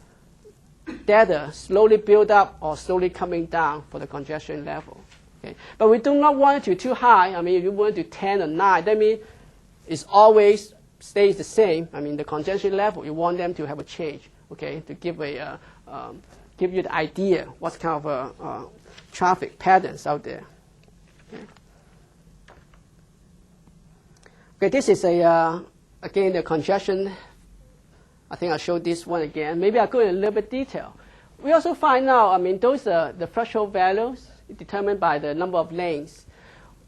data slowly build up or slowly coming down for the congestion level. Okay? But we do not want it to be too high. I mean, if you want to 10 or 9, that means it always stays the same. I mean, the congestion level, you want them to have a change, okay, to give you the idea what kind of traffic patterns out there. Okay, okay, this is again the congestion. I think I'll show this one again. Maybe I'll go in a little bit detail. We also find out, I mean, those are the threshold values determined by the number of lanes.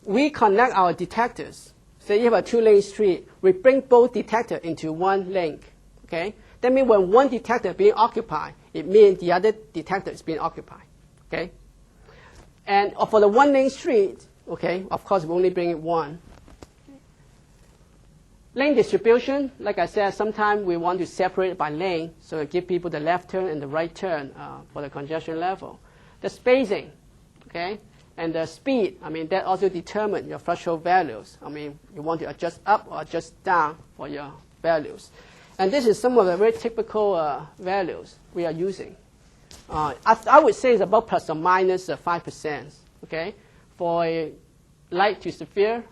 We connect our detectors. Say you have a 2-lane street, we bring both detectors into one link. Okay? That means when one detector is being occupied, it means the other detector is being occupied. Okay? And for the 1-lane street, okay, of course we only bring it one. Lane distribution, like I said, sometimes we want to separate by lane, so give people the left turn and the right turn for the congestion level. The spacing, okay, and the speed, I mean, that also determines your threshold values. I mean, you want to adjust up or adjust down for your values. And this is some of the very typical values we are using. I would say it's about plus or minus 5%, okay, for a light to severe.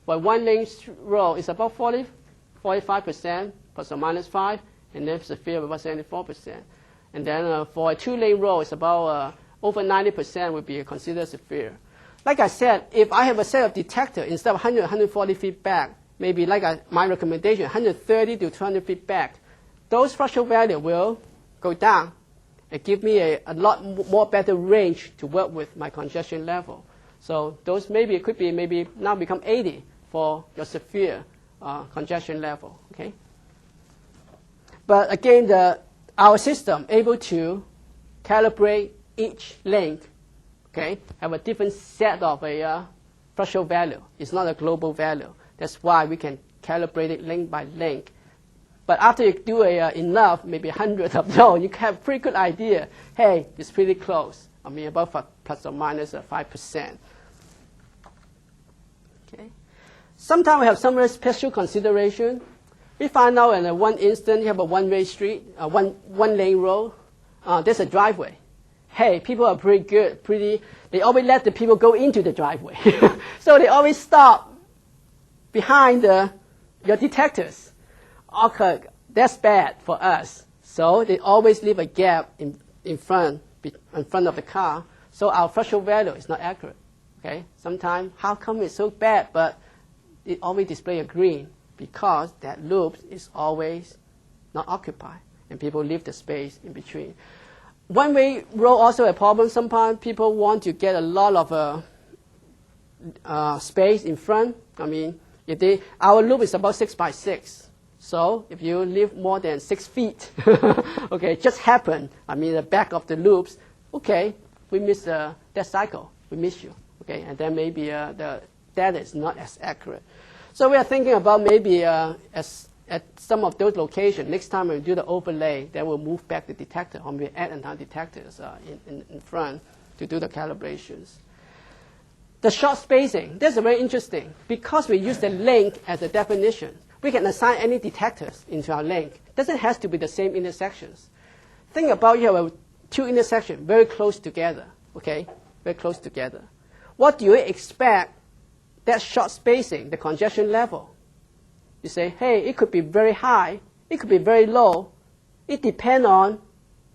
For 1-lane road, it's about 45%, plus or minus 5, and then severe about 74%. And then for a 2-lane road, it's about over 90% would be considered severe. Like I said, if I have a set of detectors, instead of 100, 140 feet back, maybe like my recommendation, 130 to 200 feet back, those threshold values will go down and give me a lot more better range to work with my congestion level. So those maybe could be maybe now become 80 for your severe congestion level. Okay. But again, our system able to calibrate each link. Okay, have a different set of a threshold value. It's not a global value. That's why we can calibrate it link by link. But after you do enough, maybe 100 of those, you have a pretty good idea. Hey, it's pretty close. I mean, about plus or minus 5%. Okay. Sometimes we have some very special consideration. We find out in one instance you have a one-way street, one-lane road. There's a driveway. Hey, people are pretty good. They always let the people go into the driveway. So they always stop behind your detectors. Okay, that's bad for us. So they always leave a gap in front of the car. So our threshold value is not accurate. Okay, sometimes how come it's so bad, but it always display a green because that loop is always not occupied, and people leave the space in between. One-way road also a problem. Sometimes people want to get a lot of space in front. I mean, our loop is about 6 by 6. So if you leave more than 6 feet, okay, it just happened. I mean, the back of the loops, okay, we miss that cycle. We miss you, okay, and then maybe the data is not as accurate. So we are thinking about maybe at some of those locations, next time we do the overlay, then we'll move back the detector, or we add another detectors in front to do the calibrations. The short spacing, this is very interesting. Because we use the link as a definition, we can assign any detectors into our link. Doesn't have to be the same intersections. Think about you have 2 intersections very close together, okay? Very close together. What do you expect that short spacing, the congestion level? You say, hey, it could be very high, it could be very low. It depends on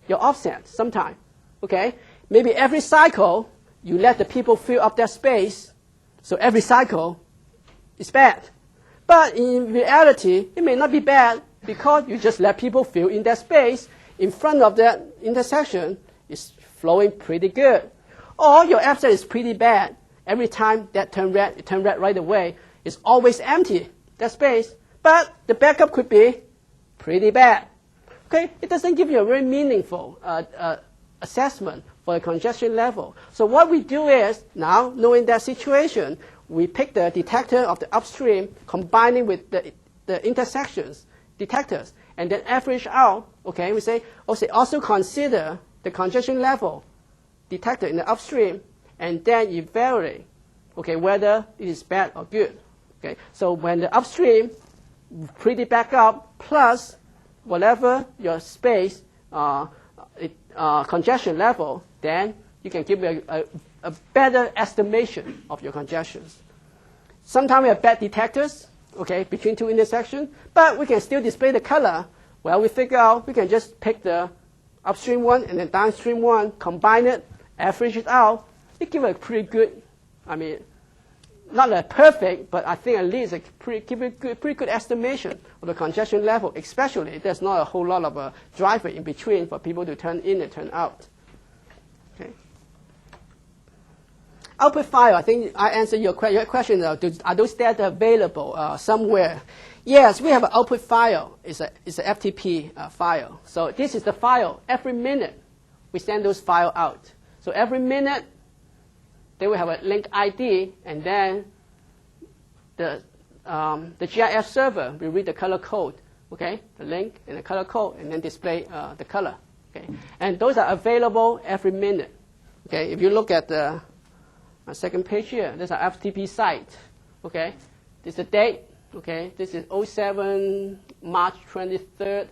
your offset sometimes, okay? Maybe every cycle, you let the people fill up their space, so every cycle is bad. But in reality, it may not be bad because you just let people fill in that space in front of that intersection. It's flowing pretty good. Or your offset is pretty bad. Every time that turn red, it turn red right away. It's always empty, that space. But the backup could be pretty bad. Okay? It doesn't give you a very meaningful assessment for the congestion level. So what we do is, now knowing that situation, we pick the detector of the upstream, combining with the intersections detectors, and then average out. Okay, we say also consider the congestion level detector in the upstream, and then evaluate, okay, whether it is bad or good. Okay, so when the upstream pretty back up plus whatever your space congestion level, then you can give a better estimation of your congestions. Sometimes we have bad detectors, okay, between 2 intersections, but we can still display the color. Well, we figure out we can just pick the upstream one and the downstream one, combine it, average it out. It gives a pretty good, I mean, not a perfect, but I think at least a pretty good estimation of the congestion level, especially if there's not a whole lot of driver in between for people to turn in and turn out. Okay. Output file, I think I answered your question. Are those data available somewhere? Yes, we have an output file. It's an FTP file. So this is the file. Every minute, we send those files out. So every minute, they will have a link ID, and then the GIS server will read the color code, okay, the link and the color code, and then display the color. Okay, and those are available every minute. Okay, if you look at the second page here, there's an FTP site. Okay, this is the date. Okay, this is 07 March 23rd,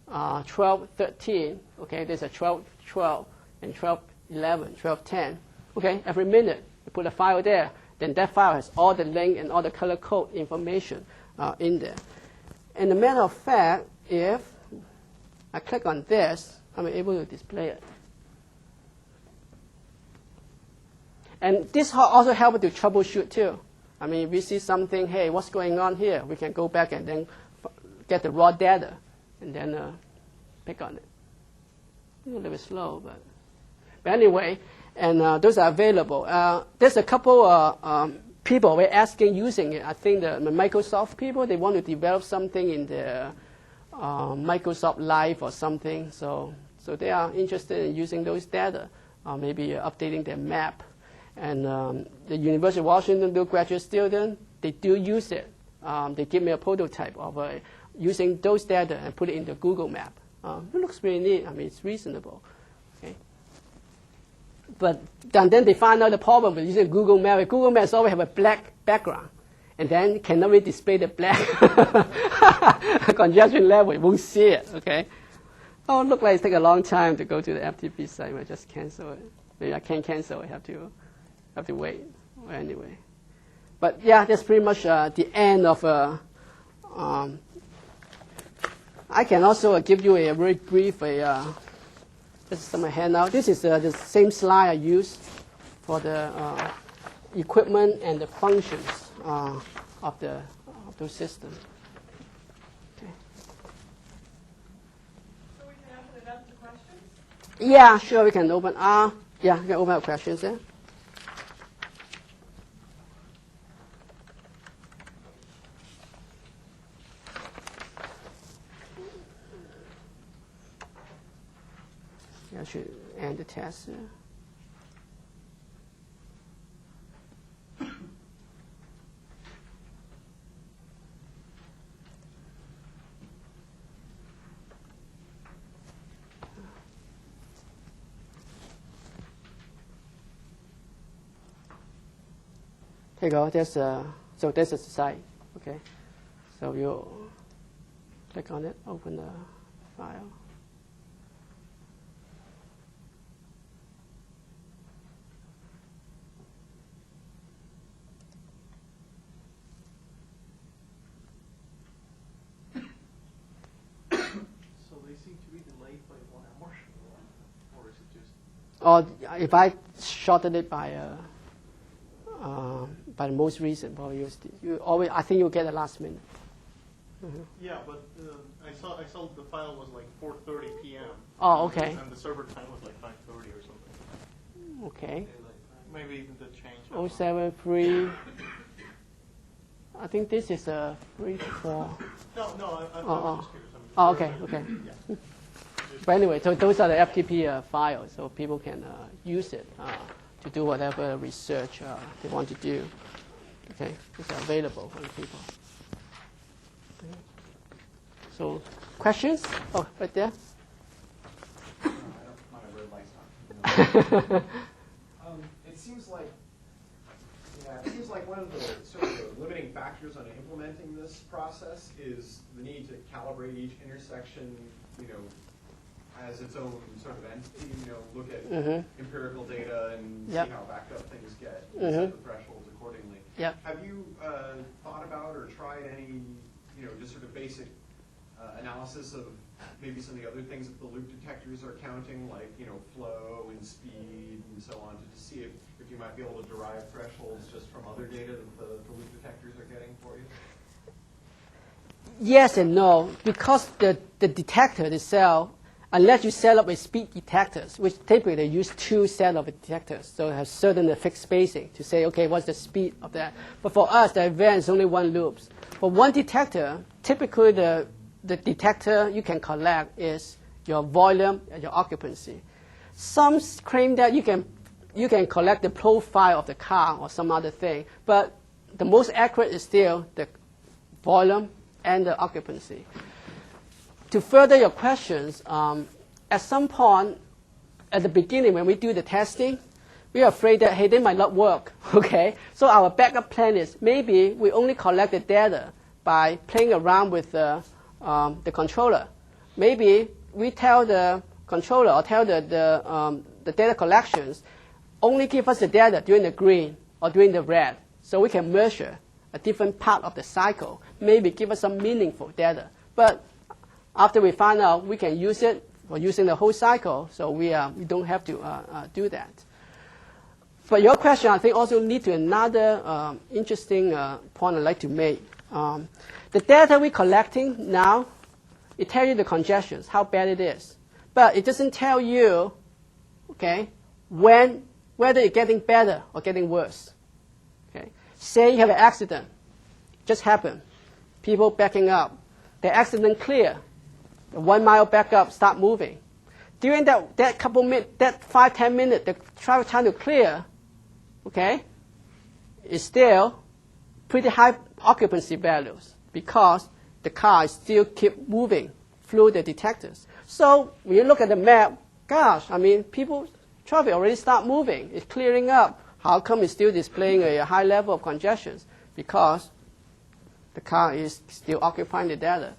12:13. Okay, there's a 12:12 and 12:11, 12:10. Okay, every minute you put a file there, then that file has all the link and all the color code information in there. And a matter of fact, if I click on this, I'm able to display it. And this also helps to troubleshoot too. I mean, if we see something, hey, what's going on here? We can go back and then get the raw data and then pick on it. A little bit slow, but anyway, and those are available. There's a couple people we're asking using it. I think the Microsoft people, they want to develop something in the Microsoft Live or something. So they are interested in using those data, maybe updating their map. And the University of Washington, the graduate student, they do use it. They give me a prototype of using those data and put it into Google Map. It looks really neat. I mean, it's reasonable. Okay. But then they find out the problem with using Google Map. Google Maps always have a black background, and then cannot really display the black congestion level. You won't see it. Okay. Oh, it looks like it takes a long time to go to the FTP site. I just cancel it. Maybe I can't cancel. I have to wait. Well, anyway, but yeah, that's pretty much the end of. I can also give you a very brief. This is my handout. This is the same slide I used for the equipment and the functions of those systems. Yeah, sure, we can open. Yeah, we can open up questions there. I should end the test. Here you go. So this is the site. Okay. So you click on it, open the file. So they seem to be delayed by 1 hour, or is it just? Or if I shorten it by the most recent, probably you always. I think you'll get the last minute. Mm-hmm. Yeah, but I saw the file was like 4:30 p.m. Oh, okay. And the server time was like 5:30 or something. Okay. Maybe even the change. 073. I think this is a 3 to 4. No, I'm just curious. Oh, okay, okay. Yeah. But anyway, so those are the FTP files, so people can use it to do whatever research they want to do. Okay, it's available for the people. Okay. So, questions? Oh, right there. It seems like one of the sort of the limiting factors on implementing this process is the need to calibrate each intersection, as its own sort of entity. Look at empirical data and see how backed up things get, and set the thresholds accordingly. Yep. Have you thought about or tried any, just sort of basic analysis of maybe some of the other things that the loop detectors are counting, like flow and speed and so on, to see if you might be able to derive thresholds just from other data that the loop detectors are getting for you? Yes and no, because the detector itself, unless you set up with speed detectors, which typically they use 2 sets of detectors, so it has certain fixed spacing to say, okay, what's the speed of that? But for us, the event is only 1 loop. For one detector, typically the detector you can collect is your volume and your occupancy. Some claim that you can collect the profile of the car or some other thing, but the most accurate is still the volume and the occupancy. To further your questions, at some point at the beginning when we do the testing, we are afraid that, hey, they might not work, okay? So our backup plan is maybe we only collect the data by playing around with the controller. Maybe we tell the controller or tell the data collections, only give us the data during the green or during the red, so we can measure a different part of the cycle, maybe give us some meaningful data. But after we find out we can use it for using the whole cycle, so we don't have to do that. But your question, I think, also leads to another interesting point I'd like to make. The data we're collecting now, it tells you the congestions, how bad it is. But it doesn't tell you, okay, whether it's getting better or getting worse. Okay? Say you have an accident, just happened, people backing up, the accident clear, the 1 mile back up start moving. During that couple minutes, that 5-10 minutes, the travel time to clear, okay, is still pretty high occupancy values because the car still keep moving through the detectors. So when you look at the map, gosh, I mean, traffic already start moving. It's clearing up. How come it's still displaying a high level of congestion? Because the car is still occupying the data.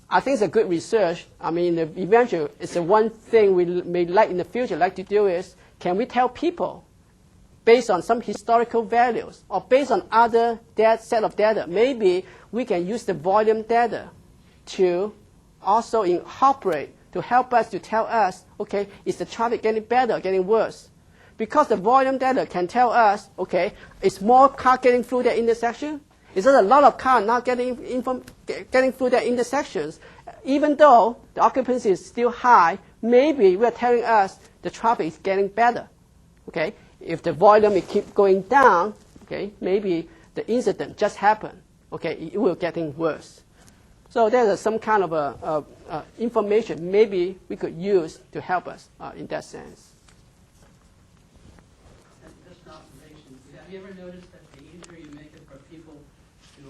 I think it's a good research. I mean, eventually, it's the one thing we may like in the future, like to do is, can we tell people, based on some historical values or based on other set of data, maybe we can use the volume data to also incorporate to help us to tell us, okay, is the traffic getting better or getting worse? Because the volume data can tell us, okay, is more car getting through that intersection? Is there a lot of cars not getting through that intersections? even though the occupancy is still high, maybe we are telling us the traffic is getting better. Okay? If the volume keep going down, okay, maybe the incident just happened. Okay, it will getting worse. So there's some kind of information maybe we could use to help us in that sense. Just an observation. Have you ever noticed that the easier you make it for people to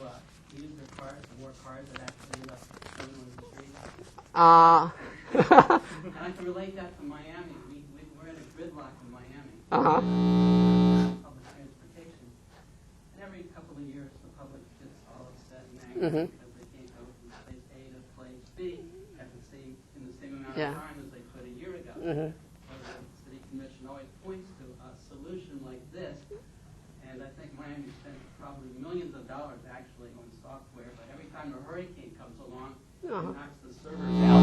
use their cars, the more cars that actually end up going on the street? And I can relate that to Miami. We're in a gridlock in Miami. Public transportation. And every couple of years, the public gets all upset and angry because they can't go from place A to place B in the same amount of time as they could a year ago. The city commission always points to a solution like this, and I think Miami spent probably millions of dollars actually on software, but every time a hurricane comes along, it knocks the servers out.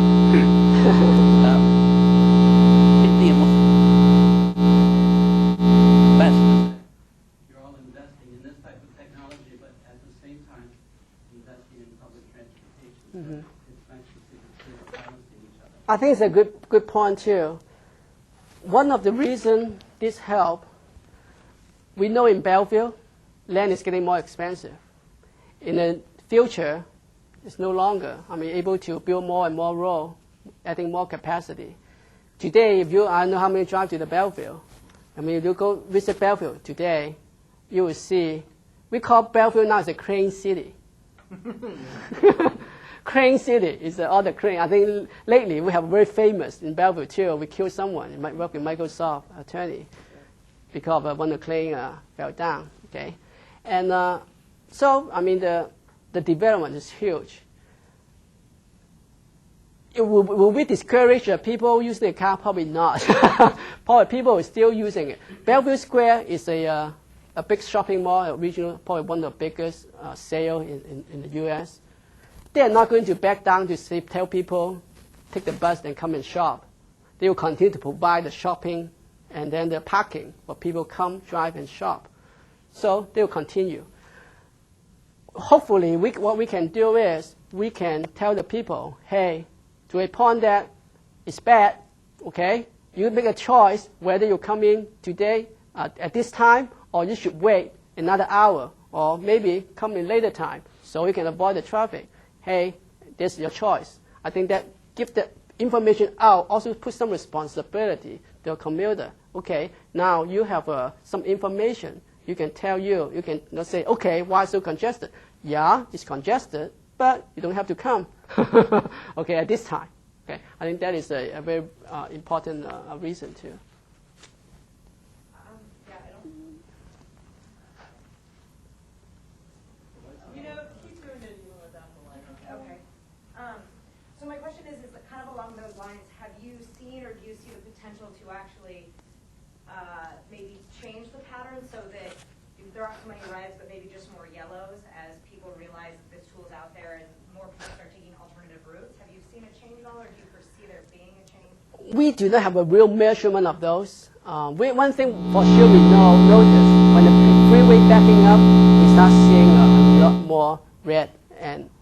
You're all investing in this type of technology, but at the same time, investing in public transportation. So it's nice to see the two are balancing each other. I think it's a good point too. One of the reasons this help, we know in Bellevue, land is getting more expensive. In the future, it's no longer, able to build more and more road, adding more capacity. Today, I don't know how many drive to the Bellevue. If you go visit Bellevue today, you will see, we call Bellevue now as a crane city. Crane city is all the crane. I think lately we have very famous in Bellevue too. We killed someone. It might work with Microsoft attorney because when the crane fell down. Okay, and the development is huge. Will we discourage people using the car? Probably not. Probably people are still using it. Bellevue Square is a big shopping mall, regional, probably one of the biggest sale in the U.S. They are not going to back down to tell people, take the bus and come and shop. They will continue to provide the shopping and then the parking for people come, drive, and shop. So they will continue. Hopefully, what we can do is we can tell the people, hey, to a point that it's bad, okay? You make a choice whether you come in today at this time or you should wait another hour or maybe come in later time so you can avoid the traffic. Hey, this is your choice. I think that give the information out, also put some responsibility to the commuter. Okay, now you have some information. You can you can say, okay, why so congested? Yeah, it's congested, but you don't have to come. Okay, at this time. Okay, I think that is a very important reason too. So my question is kind of along those lines, have you seen or do you see the potential to actually maybe change the pattern so that there aren't so many reds but maybe just more yellows as people realize that this tool is out there and more people start taking alternative routes? Have you seen a change at all or do you foresee there being a change? We do not have a real measurement of those. One thing for sure we notice when the freeway backing up, we start seeing a lot more red and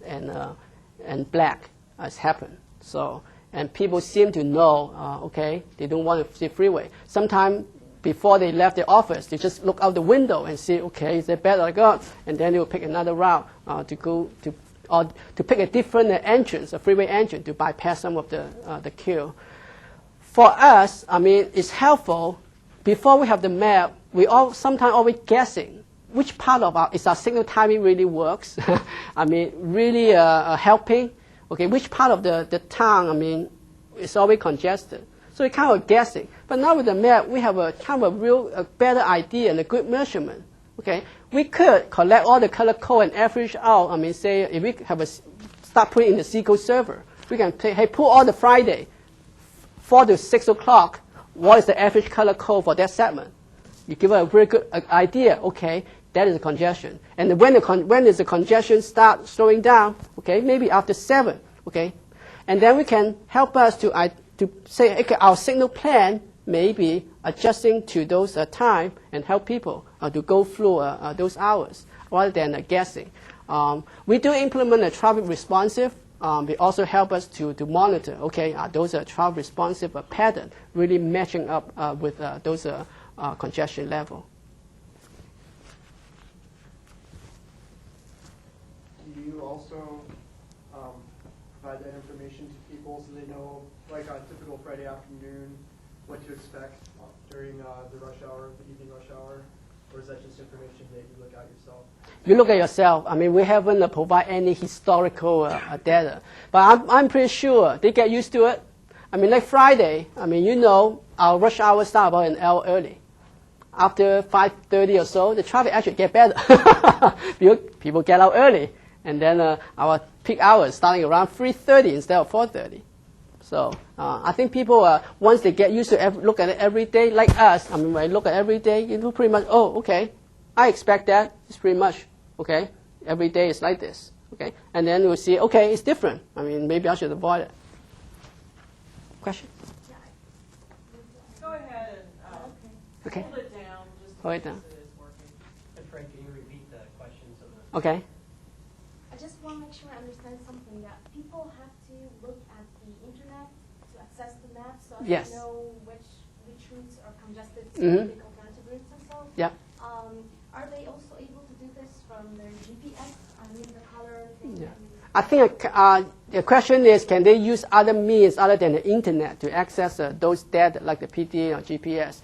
black has happened. So, and people seem to know, okay, they don't want to see freeway. Sometimes before they left the office, they just look out the window and see, okay, is it bad or good? And then they will pick another route to go to, or to pick a different entrance, a freeway entrance to bypass some of the queue. For us, it's helpful. Before we have the map, we sometimes always guessing which part of our signal timing really works. Really helping. Okay, which part of the town, it's always congested. So we're kind of guessing. But now with the map, we have a kind of a better idea and a good measurement. Okay, we could collect all the color code and average out. Say if we have start putting in the SQL server, we can say, hey, pull all the Friday, 4 to 6 o'clock. What is the average color code for that segment? You give a very good idea. Okay, that is a congestion. And when does the congestion start slowing down? Okay, maybe after 7. Okay, and then we can help us to say, okay, our signal plan may be adjusting to those time and help people to go through those hours rather than guessing. We do implement a traffic responsive they also help us to monitor, okay, are those traffic responsive pattern really matching up with those congestion level. Do you also provide that information to people so they know, like on a typical Friday afternoon, what to expect during the rush hour, the evening rush hour? Or is that just information that you look at yourself? You look at yourself. I mean, we haven't provided any historical data. But I'm pretty sure they get used to it. I mean, like Friday, I mean, you know, our rush hour start about an hour early. After 5:30 or so, the traffic actually get better. People get out early. And then our peak hours starting around 3:30 instead of 4:30. So I think people, once they get used to look at it every day, like us, I mean, when I look at every day, you know pretty much, oh, okay, I expect that. It's pretty much, okay, every day is like this, okay? And then we'll see, okay, it's different. I mean, maybe I should avoid it. Question? Go ahead and Okay. hold it down just Hold in it down. case it is working. And Frank, can you repeat the questions? Okay. I just want to make sure I understand something, that people have to look at the internet to access the map, so Yes. they know which routes are congested, so Mhm. they take alternative routes and so. Yeah. Are they also able to do this from their GPS? I mean, the color thing. Yeah. I think the question is, can they use other means other than the internet to access those data, like the PDA or GPS?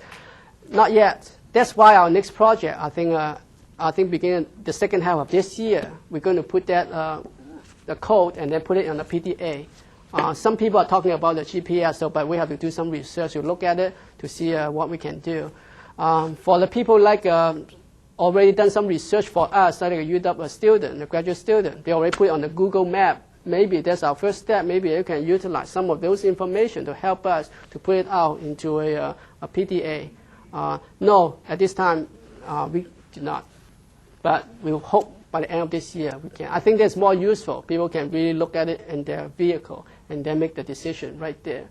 Not yet. That's why our next project, I think beginning the second half of this year, we're going to put that the code and then put it on the PDA. Some people are talking about the GPS, but we have to do some research to look at it to see what we can do. For the people like already done some research for us, like a UW student, a graduate student, they already put it on the Google map. Maybe that's our first step. Maybe you can utilize some of those information to help us to put it out into a PDA. No, at this time, we do not. But we hope by the end of this year we can. I think that's more useful. People can really look at it in their vehicle and then make the decision right there.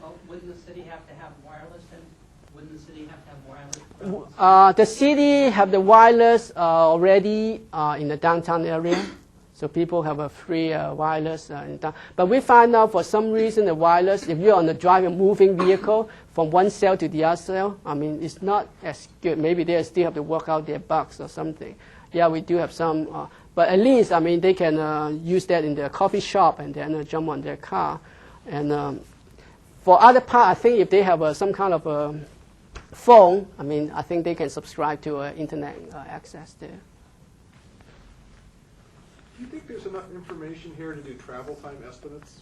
Well, wouldn't the city have to have wireless then? Wouldn't the city have to have wireless? The city have the wireless already in the downtown area. So people have a free wireless in town. But we find out for some reason the wireless, if you're on the driving moving vehicle from one cell to the other cell, I mean, it's not as good. Maybe they still have to work out their bugs or something. Yeah, we do have some. But at least, I mean, they can use that in their coffee shop and then jump on their car. And for other part, I think if they have some kind of a phone, I mean, I think they can subscribe to internet access there. Do you think there's enough information here to do travel time estimates?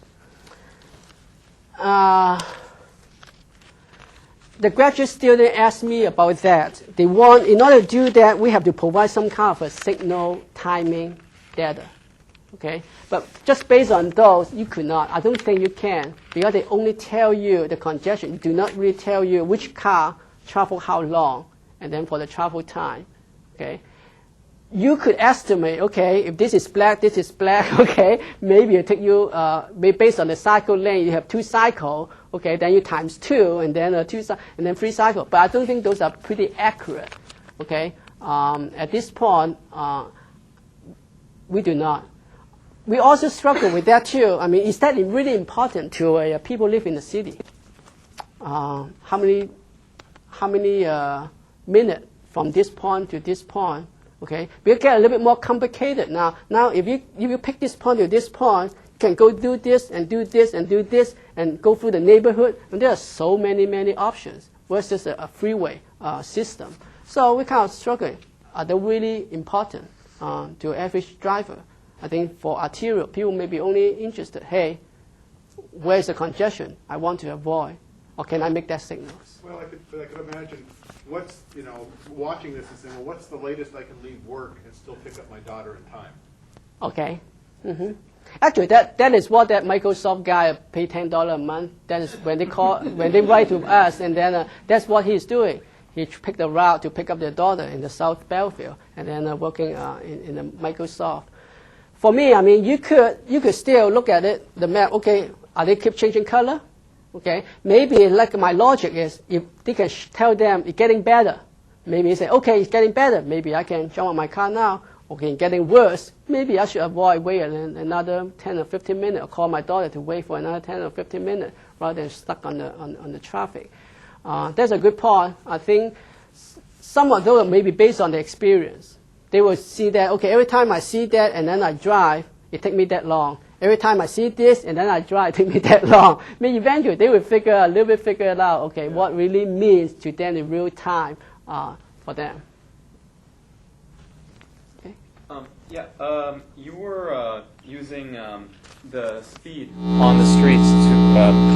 The graduate student asked me about that. They want, in order to do that, we have to provide some kind of a signal timing data. Okay? But just based on those, you could not. I don't think you can, because they only tell you the congestion. Do not really tell you which car travel how long, and then for the travel time. Okay? You could estimate, okay, if this is black, okay, maybe it take you, based on the cycle length, you have 2 cycles, okay, then you times 2, and then 3 cycles. But I don't think those are pretty accurate, okay. At this point, we do not. We also struggle with that too. I mean, is that really important to people live in the city? How many minutes from this point to this point? Okay, we get a little bit more complicated now. Now, if you pick this point to this point, you can go do this and do this and do this and go through the neighborhood. And there are so many options versus a freeway system. So we're kind of struggling. Are they really important to average driver? I think for arterial, people may be only interested, hey, where's the congestion I want to avoid? Or can I make that signals? Well, I could imagine what's, watching this and saying, well, what's the latest I can leave work and still pick up my daughter in time? Okay. Mm-hmm. Actually, that is what that Microsoft guy pay $10 a month. That is when they write to us, and then that's what he's doing. He picked a route to pick up their daughter in the South Bellevue, and then working in the Microsoft. For me, I mean, you could still look at it, the map. Okay, are they keep changing color? Okay, maybe like my logic is, if they can tell them it's getting better, maybe you say, okay, it's getting better. Maybe I can jump on my car now, okay, getting worse, maybe I should avoid waiting another 10 or 15 minutes, or call my daughter to wait for another 10 or 15 minutes rather than stuck on the traffic. That's a good point. I think some of those may be based on the experience. They will see that, okay, every time I see that and then I drive, it takes me that long. Every time I see this and then I drive, it takes me that long. Maybe eventually they will figure it out, okay, what really means to them in real time for them. Okay. You were using the speed on the streets to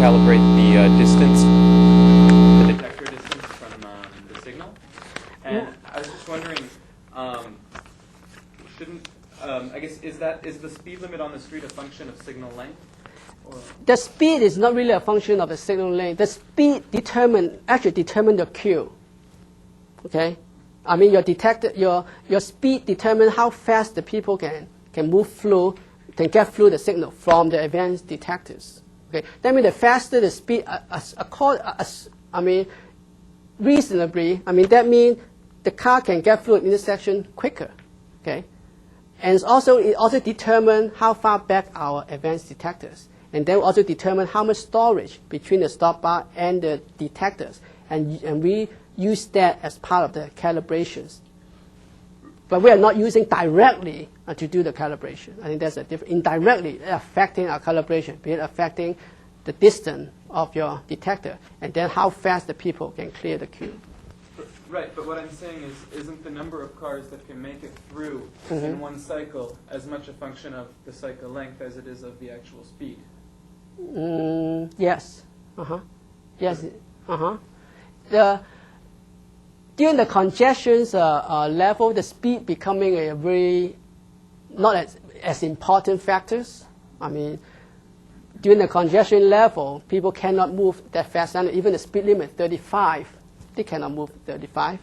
calibrate the distance, the detector distance from the signal. And I was just wondering, I guess, is the speed limit on the street a function of signal length? Or? The speed is not really a function of the signal length. The speed actually determines the Q. Okay? I mean, your speed determines how fast the people can move through, can get through the signal from the advanced detectors. Okay? That means the faster the speed, reasonably, that means the car can get through an intersection quicker. Okay? And it also determines how far back our advanced detectors. And then also determine how much storage between the stop bar and the detectors. And we use that as part of the calibrations. But we are not using directly to do the calibration. I think that's a difference. Indirectly affecting our calibration, be it affecting the distance of your detector, and then how fast the people can clear the queue. Right, but what I'm saying is, isn't the number of cars that can make it through in one cycle as much a function of the cycle length as it is of the actual speed? Yes. Yes. During the congestions level, the speed becoming a very not as important factors. I mean, during the congestion level, people cannot move that fast, and even the speed limit 35. They cannot move 35,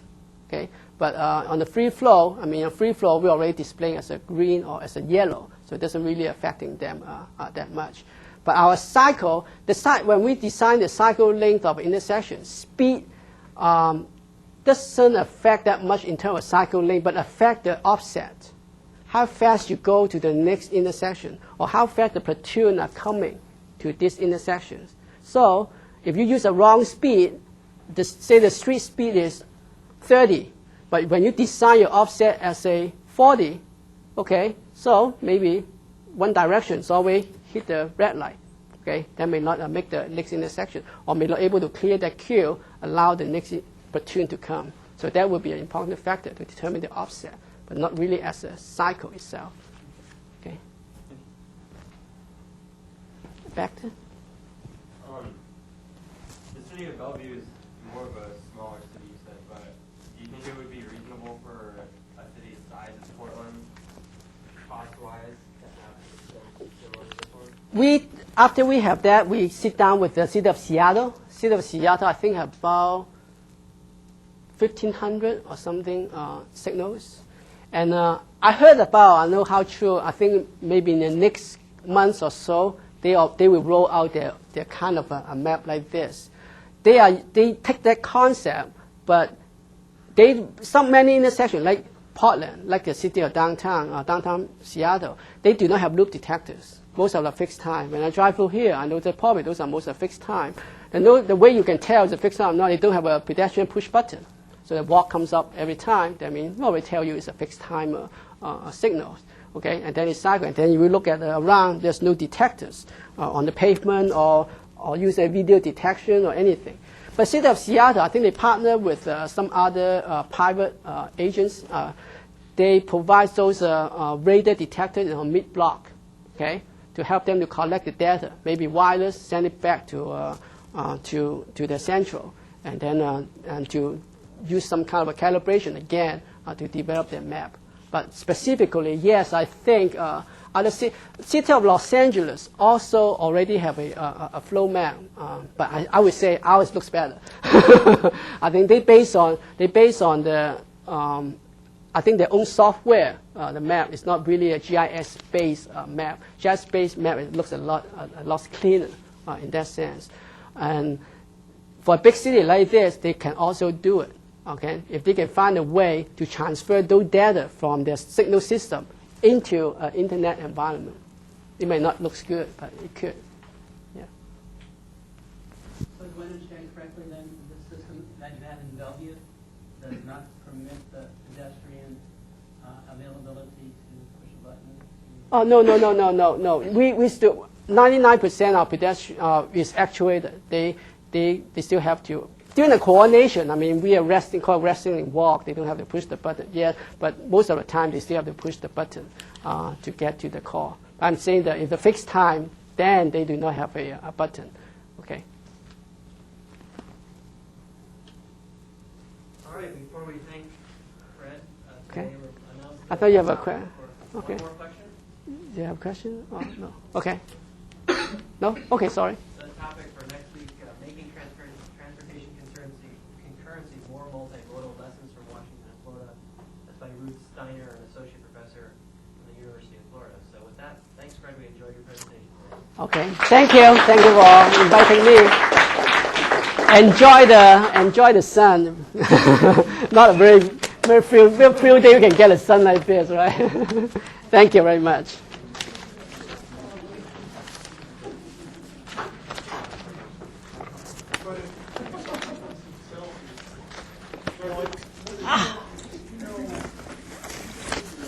okay? But on the free flow, free flow we already displaying as a green or as a yellow, so it doesn't really affecting them that much. But our cycle, when we design the cycle length of intersection, speed doesn't affect that much in terms of cycle length, but affect the offset. How fast you go to the next intersection, or how fast the platoon are coming to these intersections. So if you use a wrong speed, say the street speed is 30, but when you design your offset as a 40, okay, so maybe one direction is always hit the red light, okay, that may not make the next intersection, or may not able to clear that queue, allow the next platoon to come. So that would be an important factor to determine the offset, but not really as a cycle itself. Okay. Back to? The city of Bellevue is more of a smaller city, you said, but do you think it would be reasonable for a city the size as Portland, cost-wise, to have similar to this one? After we have that, we sit down with the city of Seattle. City of Seattle, I think, have about 1,500 or something signals. And I heard about, I know how true, I think maybe in the next month or so, they will roll out their kind of a map like this. They take that concept, but many intersections, like Portland, like the city of downtown Seattle, they do not have loop detectors. Most of them are fixed time. When I drive through here, I know that probably those are most of fixed time. And the way you can tell it's a fixed time or not, they don't have a pedestrian push button. So the walk comes up every time. That means nobody tell you it's a fixed time signal. Okay, and then it's cycle. And then you will look at around, there's no detectors on the pavement or use a video detection or anything. But city of Seattle, I think they partner with some other private agents. They provide those radar detectors on mid-block, okay, to help them to collect the data, maybe wireless, send it back to the central, and then and to use some kind of a calibration again to develop their map. But specifically, yes, I think other city of Los Angeles also already have a flow map, but I would say ours looks better. I think they based on the I think their own software. The map is not really a GIS-based map. GIS-based map, it looks a lot cleaner in that sense. And for a big city like this, they can also do it. Okay, if they can find a way to transfer those data from their signal system into an internet environment, it may not look good, but it could. Yeah. So do I understand correctly then, the system that you have in Bellevue does not permit the pedestrian availability to push a button? Oh, no. We still, 99% of pedestrian is actuated. They still have to. During the coordination, I mean, we are called resting and walk. They don't have to push the button yet, but most of the time they still have to push the button to get to the call. I'm saying that if the fixed time, then they do not have a button. Okay. All right, before we thank Fred, Okay. today we're announcing I thought you have a question. Okay. one more question. Do you have a question? Oh, no. Okay. No? Okay, sorry. The topic for next week, making transportation concurrency more multimodal lessons from Washington and Florida. That's by Ruth Steiner, an associate professor from the University of Florida. So with that, thanks, Fred. We enjoyed your presentation today. Okay. Thank you. Thank you for inviting me. Enjoy the sun. Not a very few day you can get a sun like this, right? Thank you very much.